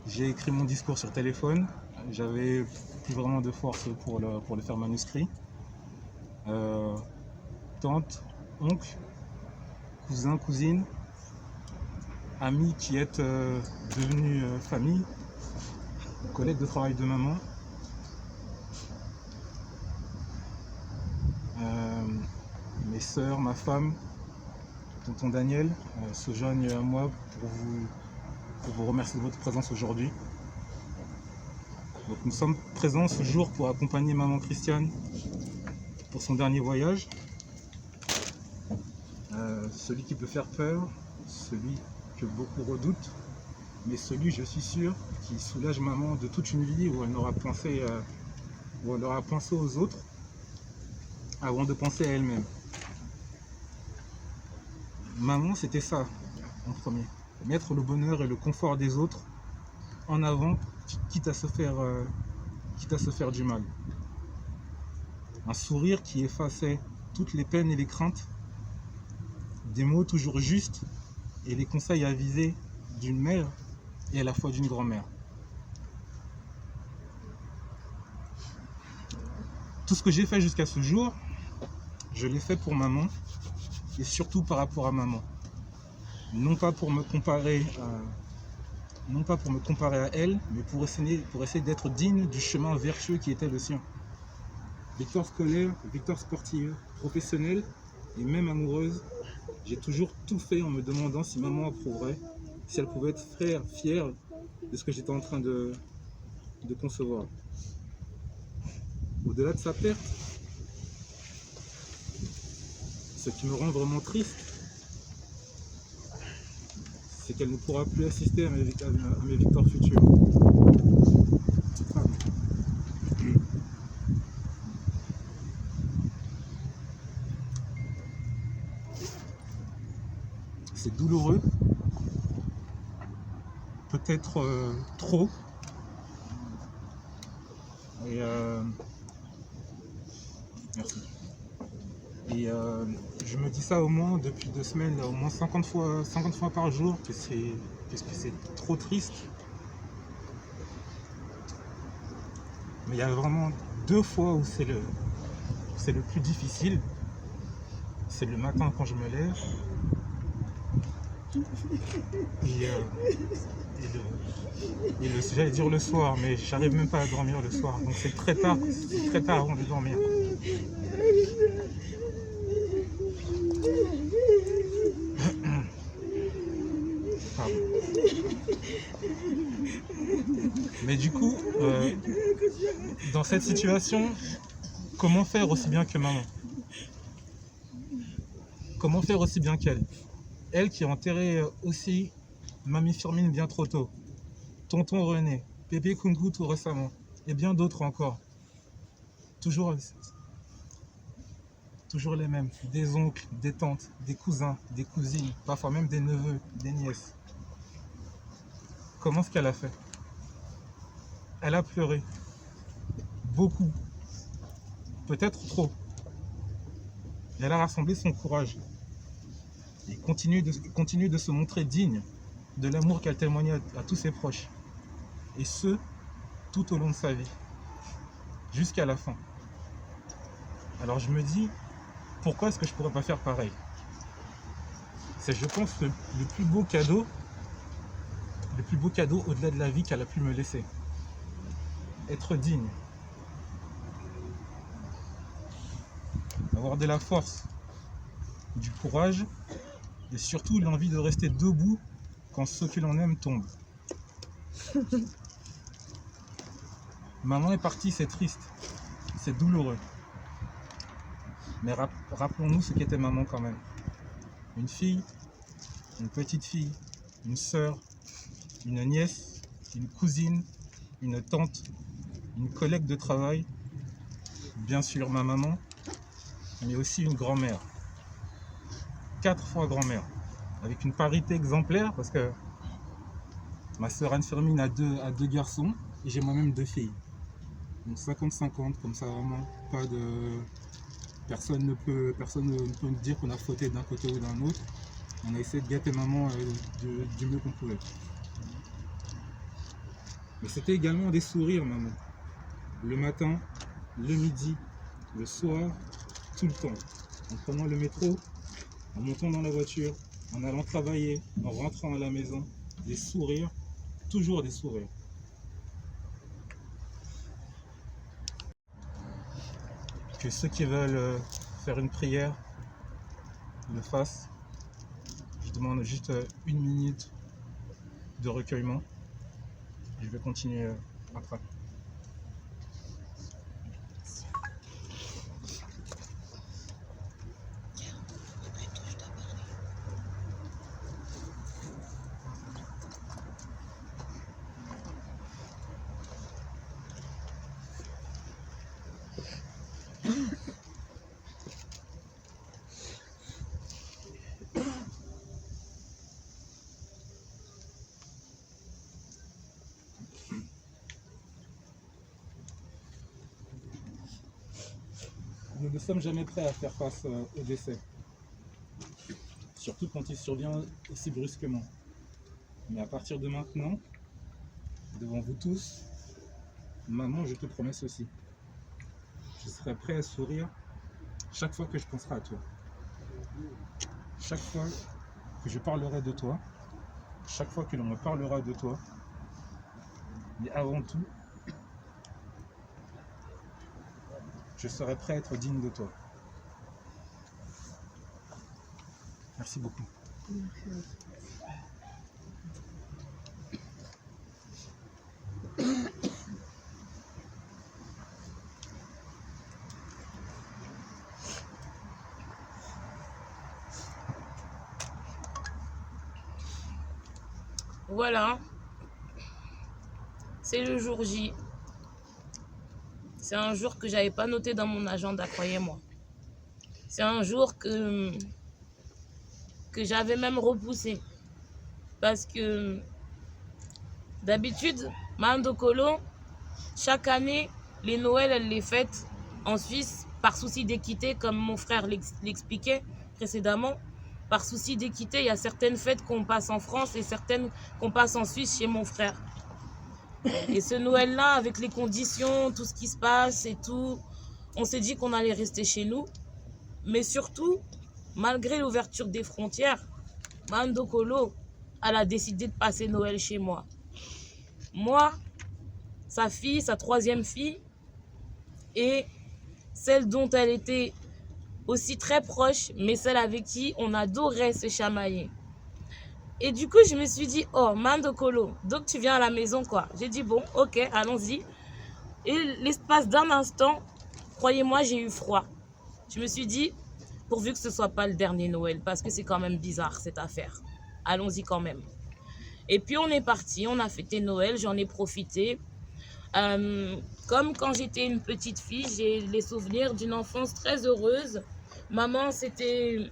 J'ai écrit mon discours sur téléphone. J'avais plus vraiment de force pour le faire manuscrit. Tante, oncle, cousin, cousine, amis qui êtes devenus famille, collègues de travail de maman. Mes sœurs, ma femme, tonton Daniel se joignent à moi pour vous remercier de votre présence aujourd'hui. Donc nous sommes présents ce jour pour accompagner maman Christiane pour son dernier voyage. Celui qui peut faire peur, celui que beaucoup redoutent, mais celui, je suis sûr, qui soulage maman de toute une vie où elle aura pensé aux autres avant de penser à elle-même. Maman, c'était ça en premier. Mettre le bonheur et le confort des autres en avant, quitte à se faire du mal. Un sourire qui effaçait toutes les peines et les craintes, des mots toujours justes et les conseils avisés d'une mère et à la fois d'une grand-mère. Tout ce que j'ai fait jusqu'à ce jour, je l'ai fait pour maman et surtout par rapport à maman. Non pas pour me comparer à elle, mais pour essayer d'être digne du chemin vertueux qui était le sien. Victoire scolaire, victoire sportive, professionnelle et même amoureuse, j'ai toujours tout fait en me demandant si maman approuverait, si elle pouvait être fière de ce que j'étais en train de concevoir. Au-delà de sa perte, ce qui me rend vraiment triste, c'est qu'elle ne pourra plus assister à mes victoires futures. C'est douloureux, peut-être trop. Et merci. Et je me dis ça au moins depuis 2 semaines, au moins 50 fois par jour, que c'est trop triste. Mais il y a vraiment 2 fois où c'est le plus difficile. C'est le matin quand je me lève. J'allais dire le soir, mais j'arrive même pas à dormir le soir. Donc c'est très tard avant de dormir. Pardon. Mais du coup, dans cette situation, comment faire aussi bien que maman? Comment faire aussi bien qu'elle? Elle qui a enterré aussi mamie Firmine bien trop tôt, tonton René, Pépé Kungu tout récemment, et bien d'autres encore. Toujours les mêmes, des oncles, des tantes, des cousins, des cousines, parfois même des neveux, des nièces. Comment est-ce qu'elle a fait? Elle a pleuré. Beaucoup. Peut-être trop. Et elle a rassemblé son courage. Et continue de se montrer digne de l'amour qu'elle témoignait à tous ses proches. Et ce, tout au long de sa vie. Jusqu'à la fin. Alors je me dis, pourquoi est-ce que je ne pourrais pas faire pareil? C'est, je pense, le plus beau cadeau au-delà de la vie qu'elle a pu me laisser. Être digne. Avoir de la force, du courage et surtout l'envie de rester debout quand ceux que l'on aime tombent. Maman est partie, c'est triste, c'est douloureux. Mais rappelons-nous ce qu'était maman quand même. Une fille, une petite fille, une sœur, une nièce, une cousine, une tante, une collègue de travail, bien sûr ma maman, mais aussi une grand-mère. 4 fois grand-mère, avec une parité exemplaire parce que ma sœur Anne-Firmine a deux garçons et j'ai moi-même 2 filles. Donc 50-50, comme ça vraiment pas de... Personne ne peut me dire qu'on a fauté d'un côté ou d'un autre. On a essayé de gâter maman du mieux qu'on pouvait. Mais c'était également des sourires, maman. Le matin, le midi, le soir, tout le temps. En prenant le métro, en montant dans la voiture, en allant travailler, en rentrant à la maison. Des sourires, toujours des sourires. Que ceux qui veulent faire une prière le fassent. Je demande juste 1 minute de recueillement. Je vais continuer après. Nous ne sommes jamais prêts à faire face au décès. Surtout quand il survient aussi brusquement. Mais à partir de maintenant, devant vous tous, maman, je te promets ceci. Je serai prêt à sourire chaque fois que je penserai à toi. Chaque fois que je parlerai de toi, chaque fois que l'on me parlera de toi. Mais avant tout, je serai prêt à être digne de toi. Merci beaucoup. Voilà. C'est le jour J. C'est un jour que j'avais pas noté dans mon agenda, croyez-moi. C'est un jour que j'avais même repoussé. Parce que d'habitude, Mandokolo, chaque année, les Noëls, elle les fête en Suisse par souci d'équité, comme mon frère l'expliquait précédemment. Par souci d'équité, il y a certaines fêtes qu'on passe en France et certaines qu'on passe en Suisse chez mon frère. Et ce Noël-là, avec les conditions, tout ce qui se passe et tout, on s'est dit qu'on allait rester chez nous. Mais surtout, malgré l'ouverture des frontières, Mandokolo, elle a décidé de passer Noël chez moi. Moi, sa fille, sa 3e fille, et celle dont elle était aussi très proche, mais celle avec qui on adorait se chamailler. Et du coup, je me suis dit, oh, Mandokolo, donc tu viens à la maison, quoi. J'ai dit, bon, ok, allons-y. Et l'espace d'un instant, croyez-moi, j'ai eu froid. Je me suis dit, pourvu que ce ne soit pas le dernier Noël, parce que c'est quand même bizarre, cette affaire. Allons-y quand même. Et puis on est parti, on a fêté Noël, j'en ai profité. Comme quand j'étais une petite fille, j'ai les souvenirs d'une enfance très heureuse. Maman, c'était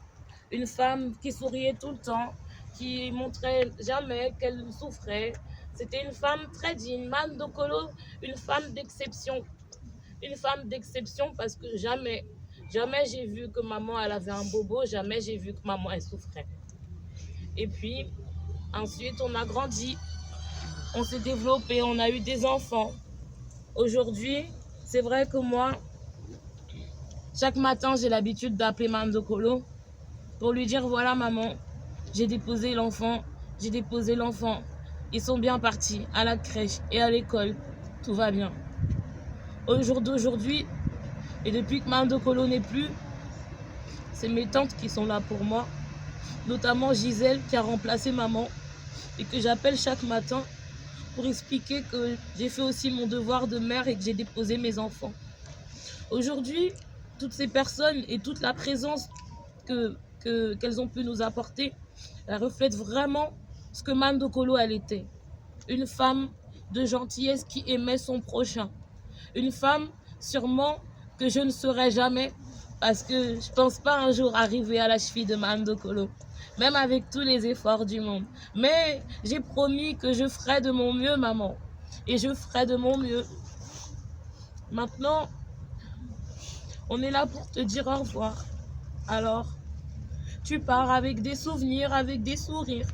une femme qui souriait tout le temps, qui montrait jamais qu'elle souffrait. C'était une femme très digne. Mandokolo, une femme d'exception. Une femme d'exception parce que jamais j'ai vu que maman elle avait un bobo, jamais j'ai vu que maman elle souffrait. Et puis, ensuite, on a grandi, on s'est développé, on a eu des enfants. Aujourd'hui, c'est vrai que moi, chaque matin, j'ai l'habitude d'appeler Mandokolo pour lui dire, voilà maman, j'ai déposé l'enfant. Ils sont bien partis à la crèche et à l'école. Tout va bien. Au jour d'aujourd'hui, et depuis que Mandokolo n'est plus, c'est mes tantes qui sont là pour moi. Notamment Gisèle qui a remplacé maman et que j'appelle chaque matin pour expliquer que j'ai fait aussi mon devoir de mère et que j'ai déposé mes enfants. Aujourd'hui, toutes ces personnes et toute la présence qu'elles ont pu nous apporter, elles reflètent vraiment ce que Mandokolo elle était. Une femme de gentillesse qui aimait son prochain. Une femme sûrement que je ne serai jamais parce que je ne pense pas un jour arriver à la cheville de Mandokolo, même avec tous les efforts du monde. Mais j'ai promis que je ferai de mon mieux, maman. Et je ferai de mon mieux. Maintenant, on est là pour te dire au revoir. Alors, tu pars avec des souvenirs, avec des sourires.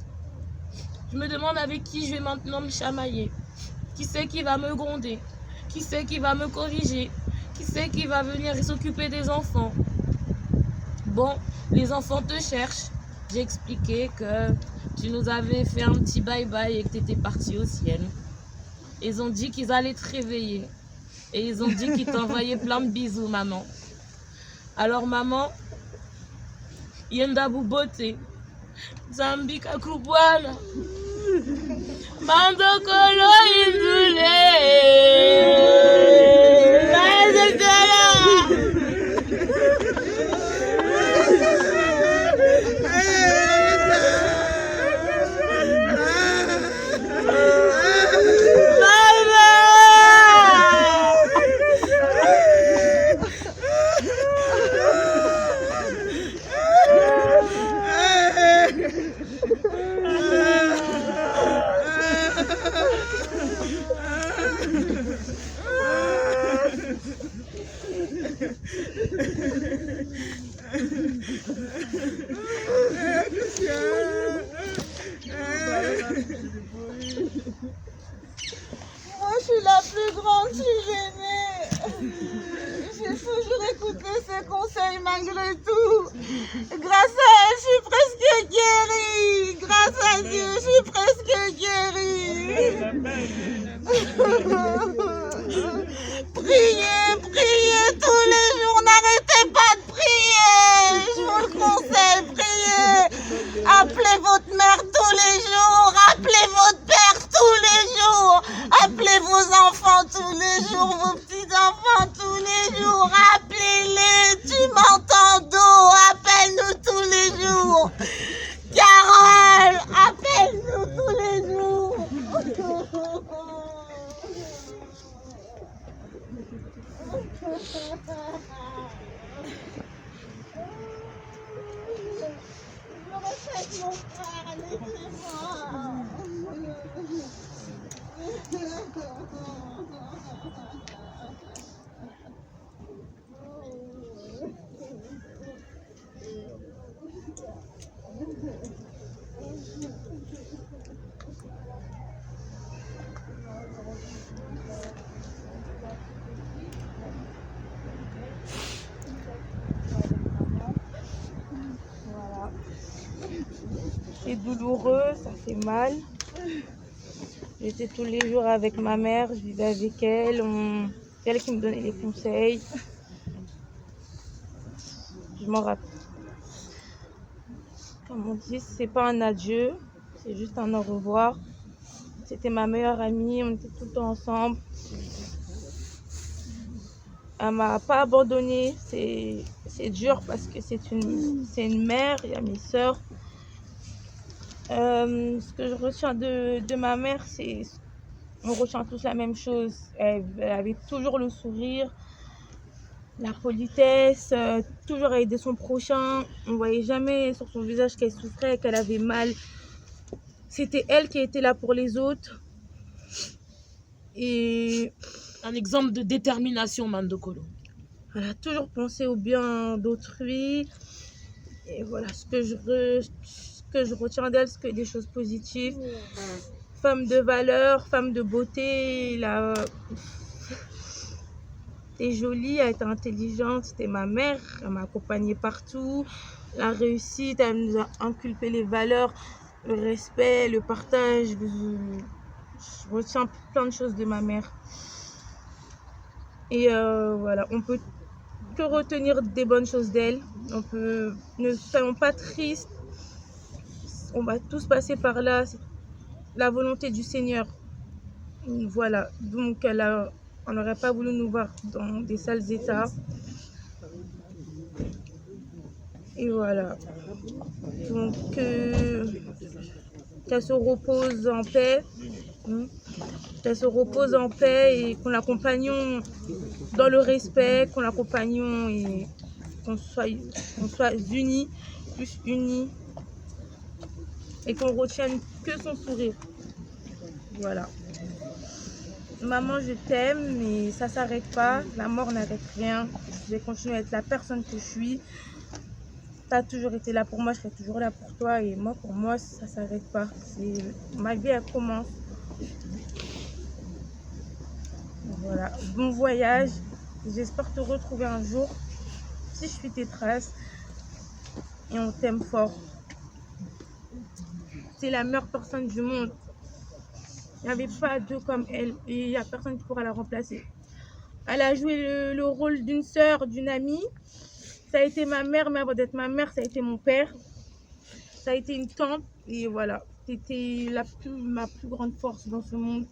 Je me demande avec qui je vais maintenant me chamailler. Qui c'est qui va me gronder? Qui c'est qui va me corriger? Qui c'est qui va venir s'occuper des enfants? Bon, les enfants te cherchent. J'ai expliqué que tu nous avais fait un petit bye-bye et que tu étais parti au ciel. Ils ont dit qu'ils allaient te réveiller. Et ils ont dit qu'ils t'envoyaient plein de bisous, maman. Alors, maman, yenda bubote. Zambi kakubwana. Mandokolo indule. Moi, je suis la plus grande, je suis l'aînée. J'ai toujours écouté ses conseils malgré tout. Grâce à elle, je suis presque guérie. Grâce à Dieu, je suis presque guérie. Priez tous les jours, n'arrêtez pas de prier. Je vous le conseille, priez. Appelez votre mère tous les jours, appelez votre père tous les jours, appelez vos enfants tous les jours, vos petits-enfants tous les jours, appelez-les, tu m'entends d'eau, appelle-nous tous les jours. Carole, appelle-nous tous les jours. Je respecte mon frère, laissez-moi. Voilà. C'est douloureux, ça fait mal. J'étais tous les jours avec ma mère, je vivais avec elle, c'est elle qui me donnait les conseils. Je m'en rappelle. Comme on dit, c'est pas un adieu, c'est juste un au revoir. C'était ma meilleure amie, on était tout le temps ensemble. Elle m'a pas abandonnée, c'est dur parce que c'est une mère, il y a mes sœurs. Ce que je retiens de ma mère, c'est... On retient tous la même chose. Elle avait toujours le sourire, la politesse, toujours aider son prochain. On ne voyait jamais sur son visage qu'elle souffrait, qu'elle avait mal. C'était elle qui était là pour les autres. Et un exemple de détermination, Mandokolo. Elle a toujours pensé au bien d'autrui. Et voilà ce que je retiens d'elle, c'est que des choses positives. Femme de valeur, femme de beauté. Elle était jolie, elle était intelligente. C'était ma mère, elle m'a accompagnée partout. La réussite, elle nous a inculqué les valeurs, le respect, le partage. Je retiens plein de choses de ma mère. Et voilà, on peut que retenir des bonnes choses d'elle. Ne soyons pas tristes. On va tous passer par là. C'est la volonté du Seigneur. Voilà, donc on n'aurait pas voulu nous voir dans des sales états. Et voilà. Donc, qu'elle se repose en paix. Qu'elle se repose en paix et qu'on l'accompagnions dans le respect, qu'on l'accompagnions et qu'on soit unis, plus unis, et qu'on retienne que son sourire. Voilà. Maman, je t'aime, mais ça ne s'arrête pas. La mort n'arrête rien. Je vais continuer à être la personne que je suis. Tu as toujours été là pour moi, je serai toujours là pour toi. Et moi, pour moi, ça ne s'arrête pas. Ma vie, elle commence. Voilà, bon voyage. J'espère te retrouver un jour, si je suis tes traces. Et on t'aime fort. C'est la meilleure personne du monde. Il n'y avait pas deux comme elle. Et il n'y a personne qui pourra la remplacer. Elle a joué le rôle d'une sœur, d'une amie. Ça a été ma mère, mais avant d'être ma mère, ça a été mon père. Ça a été une tante. Et voilà, c'était ma plus grande force dans ce monde.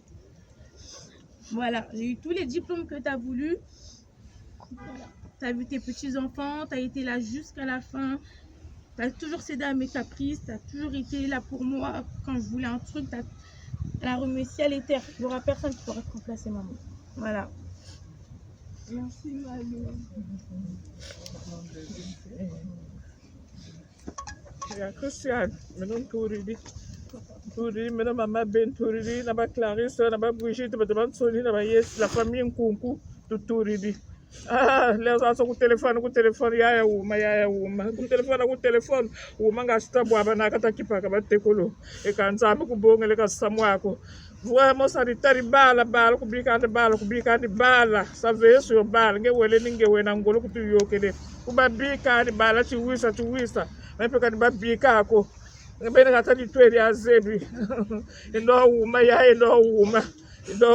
Voilà, j'ai eu tous les diplômes que tu as voulu. Voilà. Tu as vu tes petits-enfants, tu as été là jusqu'à la fin. Tu as toujours cédé à mes caprices, tu as toujours été là pour moi. Quand je voulais un truc, elle a remis ciel et terre. Il n'y aura personne qui pourra te remplacer, maman. Voilà. Merci, Malou. Christiane, maintenant Touridi. Touridi, maintenant Maman Ben Touridi, Naba Clarisse, Naba Brigitte, Naba Soni, Naba Yes, la famille Nkunku de Touridi. Ah, les gens sont au téléphone, yaya uma, ku téléphone, uma ngasta bwaba nakata kipaka batekolo. E kanzama kubonga le kasamwako. Vraiment ça ritari bala kubikande bala, ça veut sur bala, ngewele ningewe na ngolo kutuyokele. Kubabika bala chiwisa. Mepe kani babika ko. Ngabene katani tweri azebi. Ino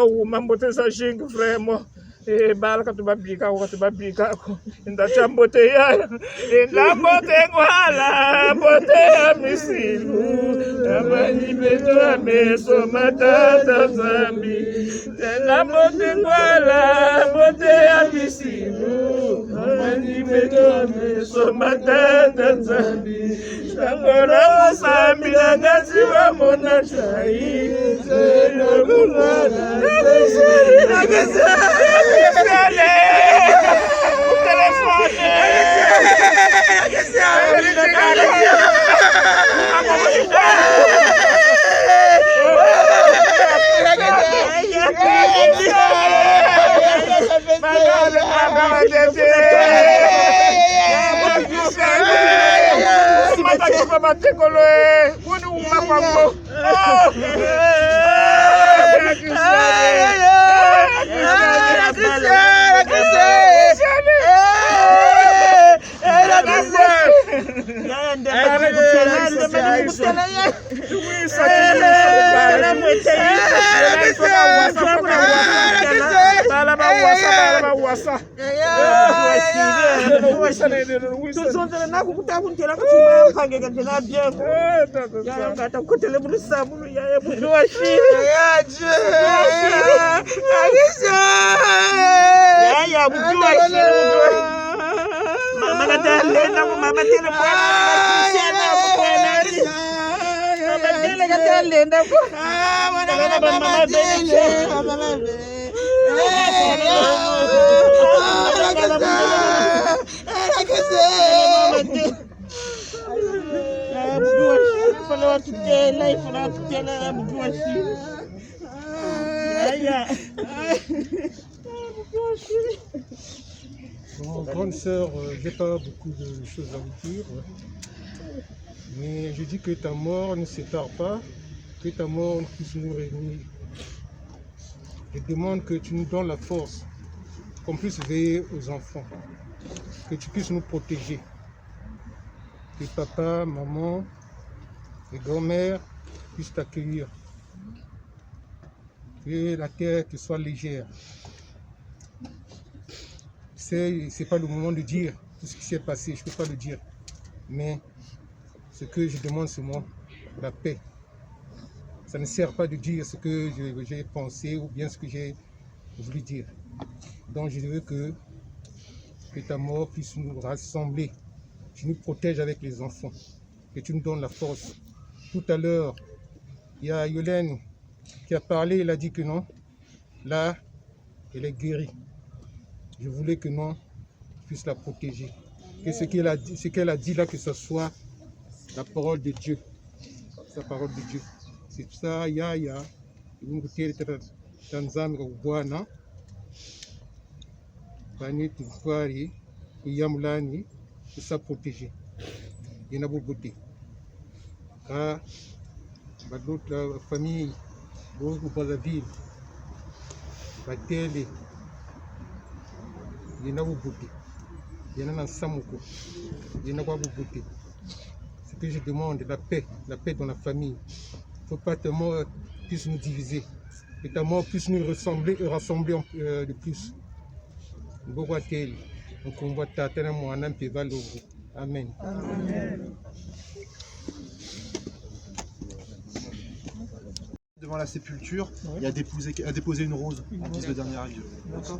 uma mboteza jingu vraiment. Bala katubabika ko. Inda chambote ya. Inda bote ngwala, bote ya misilu. Amani beto ameso matata zambi. Inda bote ngwala, bote ya misilu. Amani beto ameso matata zambi. Sangora sambi na gazi wa mona chai. Sero bulana. Bon, grande sœur, j'ai pas beaucoup de choses à vous dire, mais je dis que ta mort ne sépare pas, que ta mort puisse nous réunir. Je demande que tu nous donnes la force, qu'on puisse veiller aux enfants, que tu puisses nous protéger, que papa, maman, et grand-mère puissent t'accueillir, que la terre te soit légère. C'est pas le moment de dire tout ce qui s'est passé, je ne peux pas le dire. Mais ce que je demande, c'est moi, la paix. Ça ne sert pas de dire ce que j'ai pensé ou bien ce que j'ai voulu dire. Donc je veux que ta mort puisse nous rassembler. Tu nous protèges avec les enfants, que tu nous donnes la force. Tout à l'heure, il y a Yolène qui a parlé, elle a dit que non, là, elle est guérie. Je voulais que non, je puisse la protéger. Que ce qu'elle a dit là, que ce soit la parole de Dieu. La parole de Dieu. C'est ça, il Tanzania Bwana. Bani Tufari, Yamlani, c'est ça protéger. Il y en a beaucoup. Car d'autres familles, beaucoup dans la ville, Batele. Il y en a beaucoup. Il y en a Samoko. Il y en a beaucoup. Ce que je demande, la paix dans la famille. Il ne faut pas que ta mort puisse nous diviser. Que ta mort puisse nous rassembler de plus. Amen. Amen. Devant la sépulture, il a déposé une rose en guise de dernier adieu. D'accord.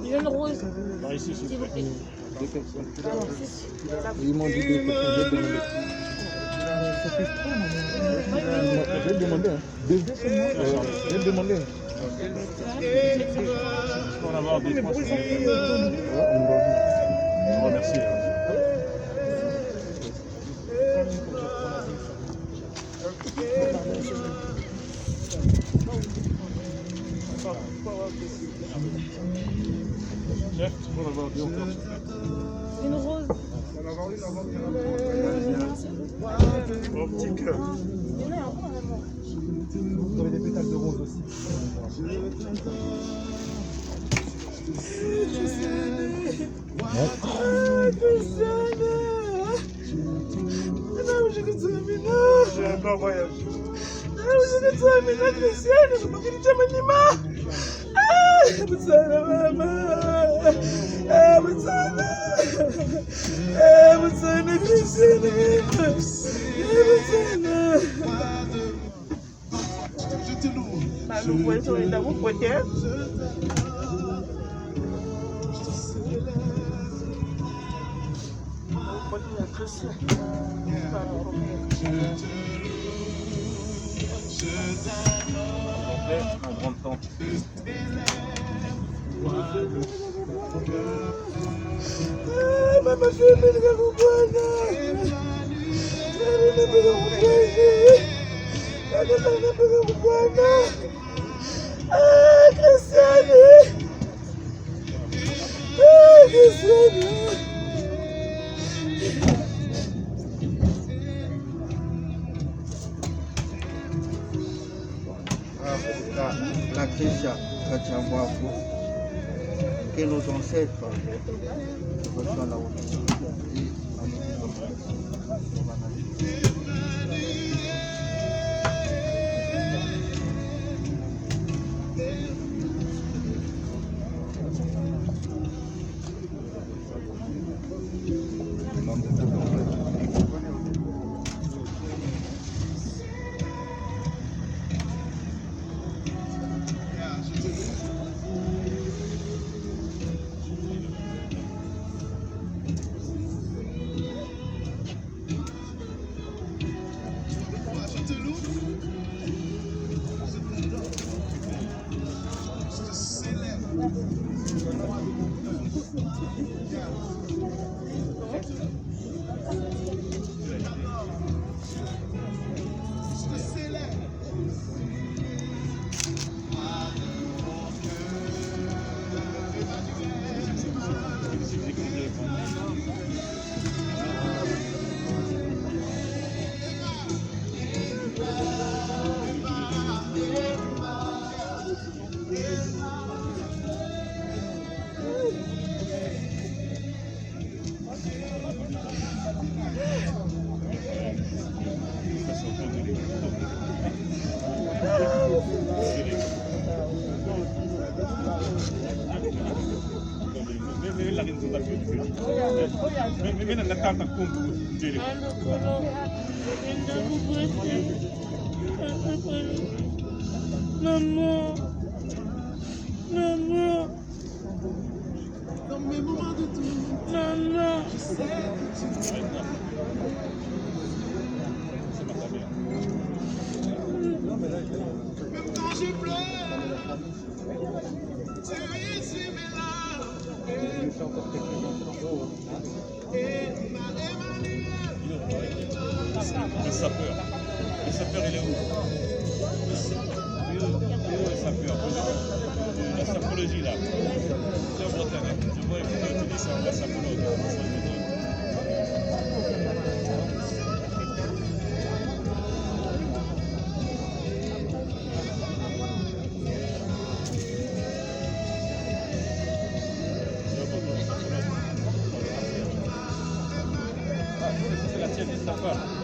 Il y a une rose. S'il vous plaît. Ils m'ont dit de j'ai demandé. J'ai demandé. On va avoir des trois. On remercie. Chef, tu peux en avoir deux encore. Une rose. On va avoir une avant. Mon petit cœur. Il y en a encore un avant. Vous avez des pétales de rose aussi. J'ai un bon voyage. Mon grande tante. La Christia, que nos ancêtres reçoivent la haute. Maman, maman, maman. Même quand je pleure, tu essuies mes larmes. Le sapeur. Le sapeur, il est où? Le sapeur. La sapologie, là. C'est un Bretagne. Je vois qu'il utilise la sapologie.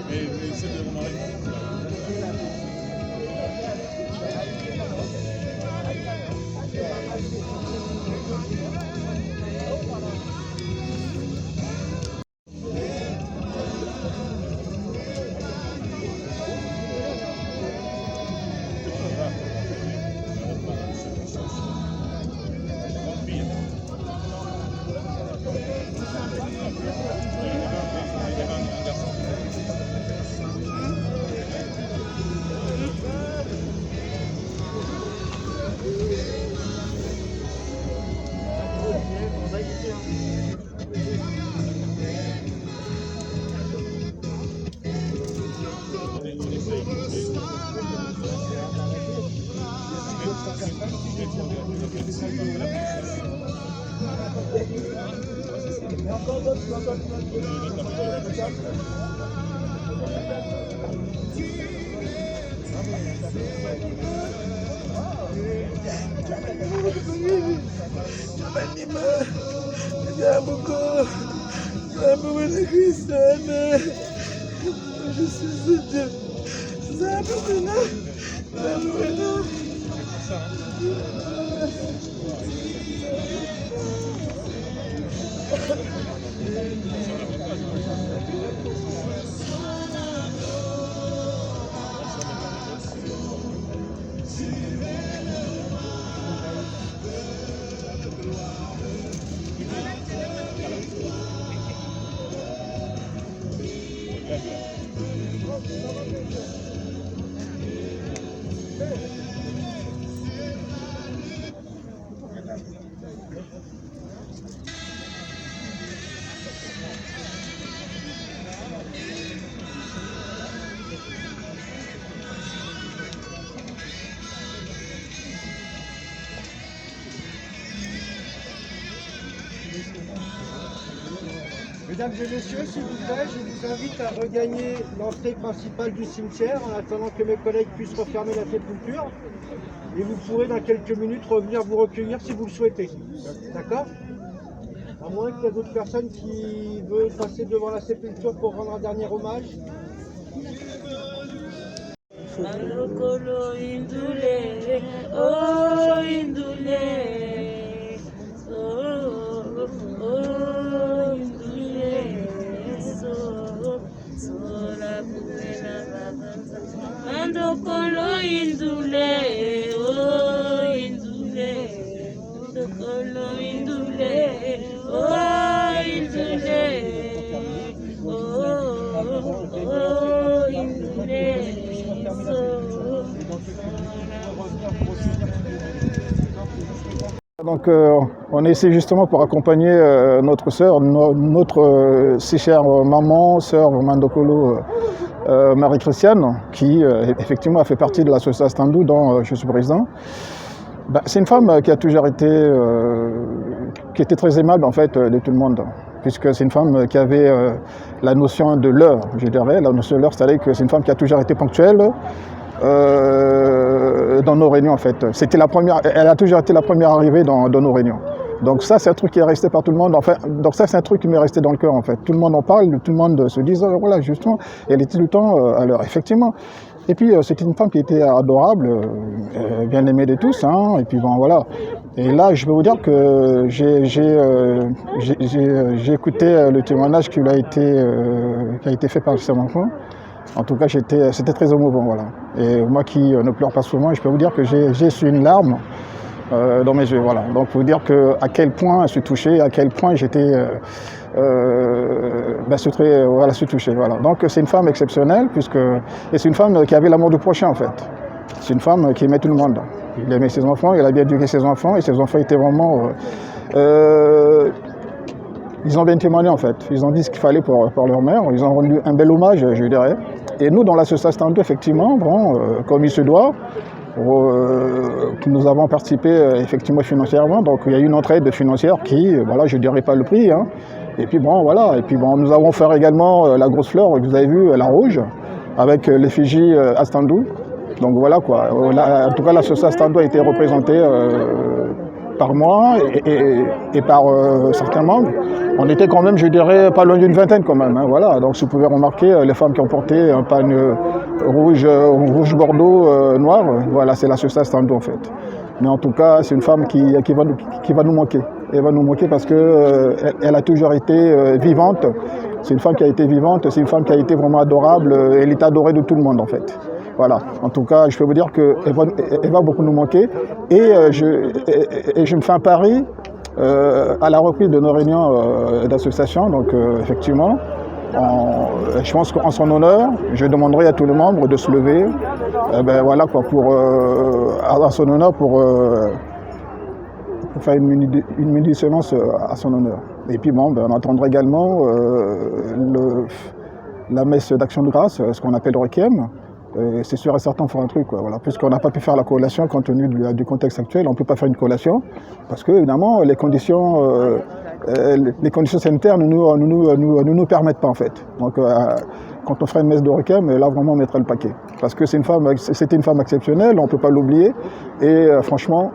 Mais c'est de mon mari. Je suis Dieu. Mesdames et messieurs, s'il vous plaît, je vous invite à regagner l'entrée principale du cimetière en attendant que mes collègues puissent refermer la sépulture. Et vous pourrez dans quelques minutes revenir vous recueillir si vous le souhaitez. D'accord? À moins qu'il y ait d'autres personnes qui veulent passer devant la sépulture pour rendre un dernier hommage. Malokolo indule, oh indule, oh indule, so la buena vacanza. Malokolo indule, oh indule, malokolo indule, oh indule, oh indule. Donc on est ici justement pour accompagner notre sœur, notre si chère maman, sœur Mandokolo Marie-Christiane, qui effectivement a fait partie de l'association Standou dont je suis président. Ben, c'est une femme qui a toujours été, qui était très aimable en fait de tout le monde, puisque c'est une femme qui avait la notion de l'heure, je dirais, la notion de l'heure, c'est-à-dire que c'est une femme qui a toujours été ponctuelle dans nos réunions en fait. C'était la première, elle a toujours été la première arrivée dans nos réunions. Donc ça c'est un truc qui est resté par tout le monde, enfin, donc ça c'est un truc qui m'est resté dans le cœur en fait. Tout le monde en parle, tout le monde se dit, oh, voilà justement, elle était tout le temps à l'heure, effectivement. Et puis c'était une femme qui était adorable, bien aimée de tous, hein, et puis bon voilà. Et là je peux vous dire que j'ai écouté le témoignage qui a été fait par ses enfants. En tout cas c'était très émouvant, voilà. Et moi qui ne pleure pas souvent, je peux vous dire que j'ai su une larme dans mes yeux, voilà. Donc pour vous dire à quel point je suis touché, à quel point j'étais voilà, suis touché, voilà. Donc c'est une femme exceptionnelle, et c'est une femme qui avait l'amour du prochain en fait. C'est une femme qui aimait tout le monde. Il aimait ses enfants, il a bien éduqué ses enfants, et ses enfants étaient vraiment... ils ont bien témoigné en fait. Ils ont dit ce qu'il fallait pour leur mère, ils ont rendu un bel hommage, je dirais. Et nous, dans l'association Standou, effectivement, bon, comme il se doit, nous avons participé effectivement financièrement, donc il y a eu une entraide financière qui, voilà, je ne dirais pas le prix, hein. Et puis bon, voilà, et puis bon, nous avons fait également la grosse fleur que vous avez vue, la rouge, avec l'effigie à Standou. Donc voilà quoi, en tout cas l'association Standou a été représentée par moi et par certains membres. On était quand même, je dirais, pas loin d'une vingtaine quand même, hein, voilà. Donc si vous pouvez remarquer, les femmes qui ont porté un pagne rouge bordeaux, noir, voilà, c'est l'association Standou en fait. Mais en tout cas, c'est une femme qui va nous manquer. Elle va nous manquer parce qu'elle a toujours été vivante. C'est une femme qui a été vivante, c'est une femme qui a été vraiment adorable. Elle est adorée de tout le monde en fait. Voilà, en tout cas, je peux vous dire qu'elle va beaucoup nous manquer. Et je me fais un pari à la reprise de nos réunions d'association. Donc effectivement, je pense qu'en son honneur, je demanderai à tous les membres de se lever. Ben voilà quoi, à son honneur pour faire une minute de silence à son honneur. Et puis bon, ben, on entendra également la messe d'action de grâce, ce qu'on appelle le requiem. c'est sûr et certain, on fera un truc. Quoi. Voilà. Puisqu'on n'a pas pu faire la collation compte tenu du contexte actuel, on ne peut pas faire une collation parce que, évidemment, les conditions sanitaires ne nous permettent pas, en fait. Donc, quand on fera une messe de requiem, là, vraiment, on mettra le paquet. Parce que c'était une femme exceptionnelle, on ne peut pas l'oublier. Et franchement,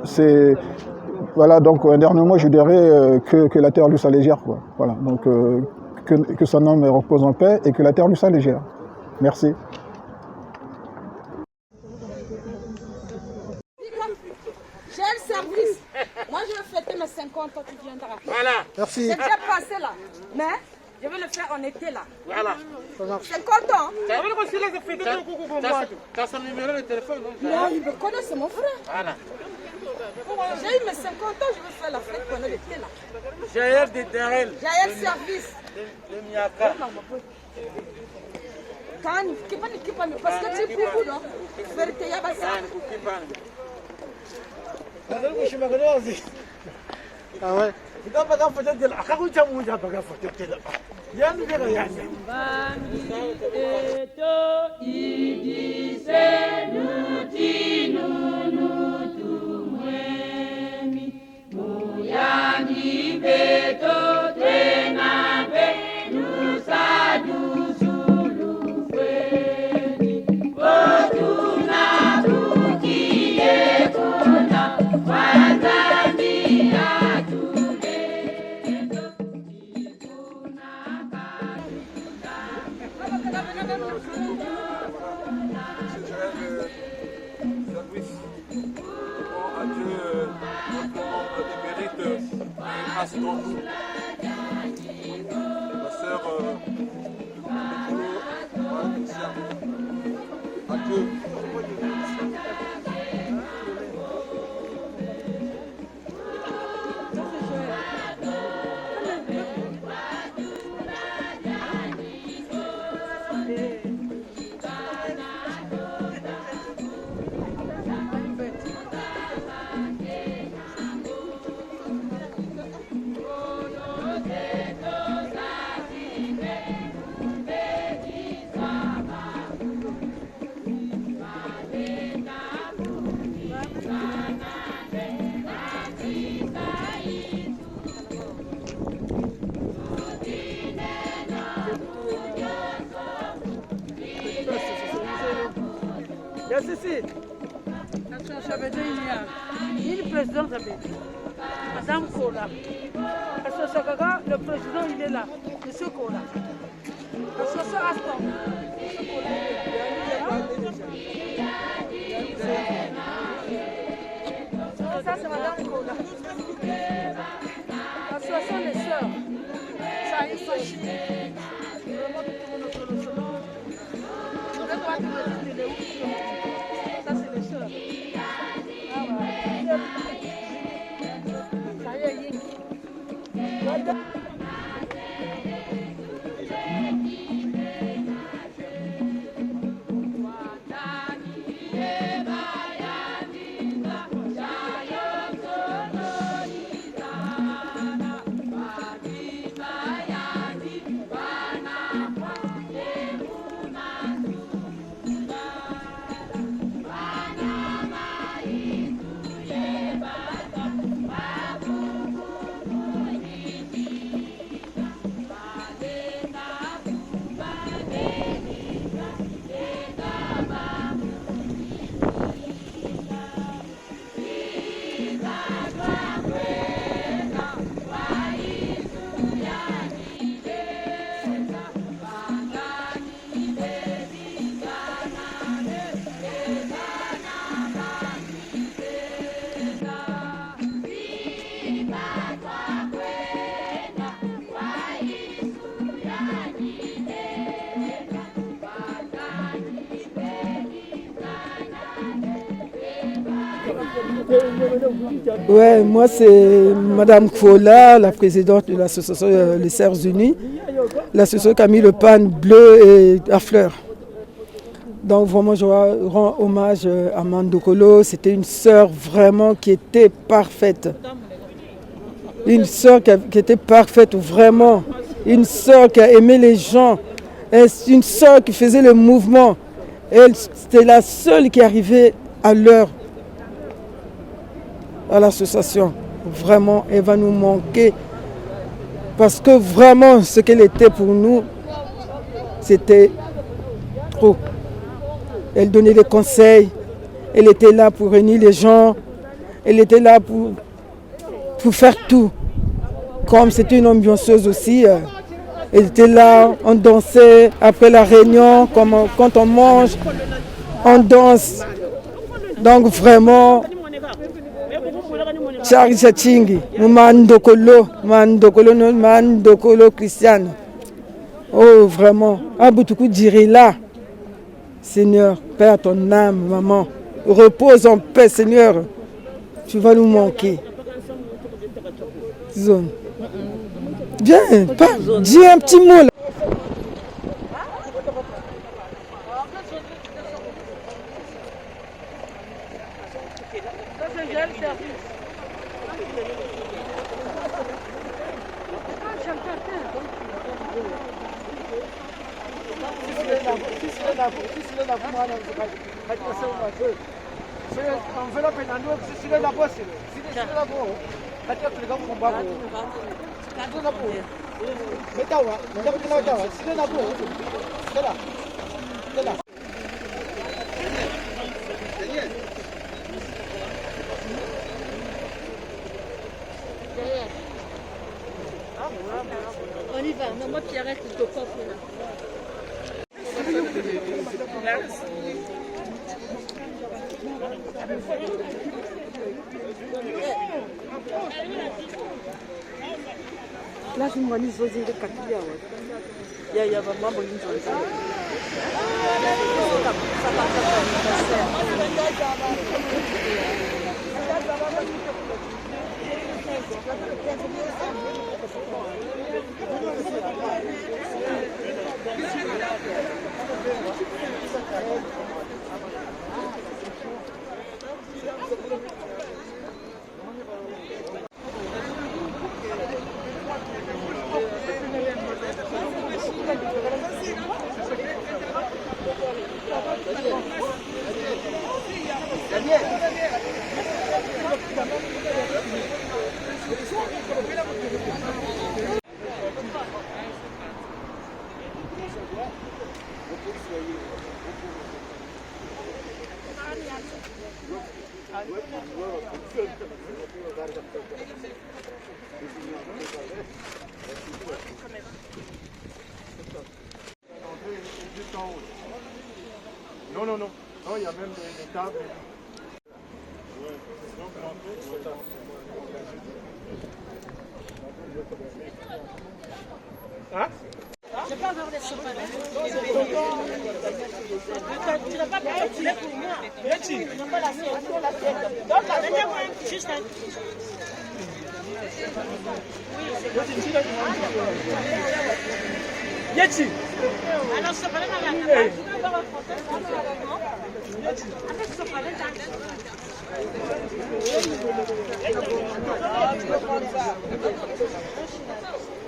c'est... Voilà, donc, un dernier mot, je dirais que la terre lui soit légère. Quoi. Voilà, donc, que son âme repose en paix et que la terre lui soit légère. Merci. J'ai un service. Moi, je vais fêter mes 50 ans, tu viendras. Voilà. Merci. C'est déjà passé là. Mais je vais le faire en été là. Voilà. 50 ans. T'as son numéro de téléphone, non? Non, il me connaît, c'est mon frère. Voilà. J'ai eu mes 50 ans, je vais faire la fête pendant l'été là. Jaël de Darel. Jaël service. De Miaka. Parce que tu es beaucoup, non? Vérité, il y a pas ça. Ah ouais. grâce dans nous. Ma sœur, adieu. Il président Madame Kola. Parce que le président il est là, Monsieur Kola. Parce que ça Aston. Ça c'est Madame Kola. Parce que ce sont les sœurs. Ça a une fâchée. Vraiment tout le monde sur le salon. Je vais voir que me dire ça c'est les sœurs. Ouais, moi c'est Madame Kola, la présidente de l'association Les Sœurs Unies, l'association qui a mis le pan bleu et à fleurs. Donc vraiment je rends hommage à Mandokolo, c'était une sœur vraiment qui était parfaite. Une sœur qui était parfaite, vraiment. Une sœur qui a aimé les gens. une sœur qui faisait le mouvement. C'était la seule qui arrivait à l'heure à l'association. Vraiment, elle va nous manquer. Parce que vraiment, ce qu'elle était pour nous, c'était trop. Elle donnait des conseils. Elle était là pour réunir les gens. Elle était là pour faire tout. Comme c'était une ambianceuse aussi. Elle était là, on dansait après la réunion, quand on mange, on danse. Donc vraiment, Charles Chatchingi, Mandokolo Christiane. Oh vraiment, Aboutuku dirait là, Seigneur, paix à ton âme, maman. Repose en paix, Seigneur. Tu vas nous manquer. Zone. Viens, dis un petit mot là. On y va. Non, moi qui arrête le coffre là. Là, je me dis que je vais il y a vraiment beaucoup de choses. Non, non, non. Non, il y a même des tables. Hein? Je peux avoir des sopalettes. Tu n'as pas besoin de filet pour moi. Tu n'as pas l'assiette. Donc la dernière fois, juste un... Yeti. Alors, sopalette à la table. Tu peux avoir un français. Avec sopalette à la table.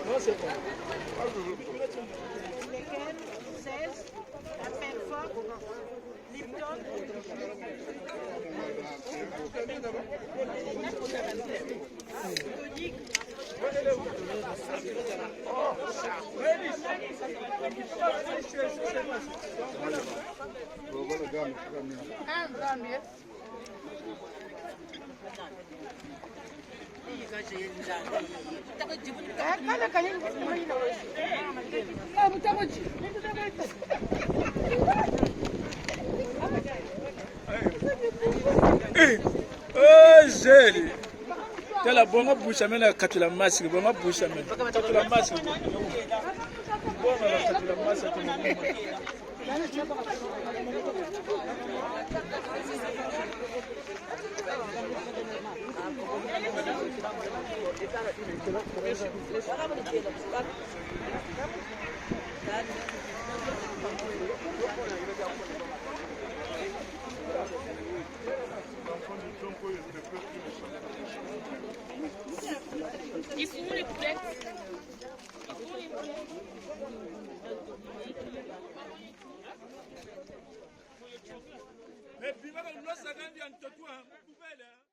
Non, c'est bon. Lesquels 16, la peine forte, Lipton. Zeli. Tela bonga busha mena katula masiki bonga busha mena katula masiki. Bonga katula masiki. Ils font les poulettes. Ils font les poulettes. Et puis, on va nous faire un poubelle.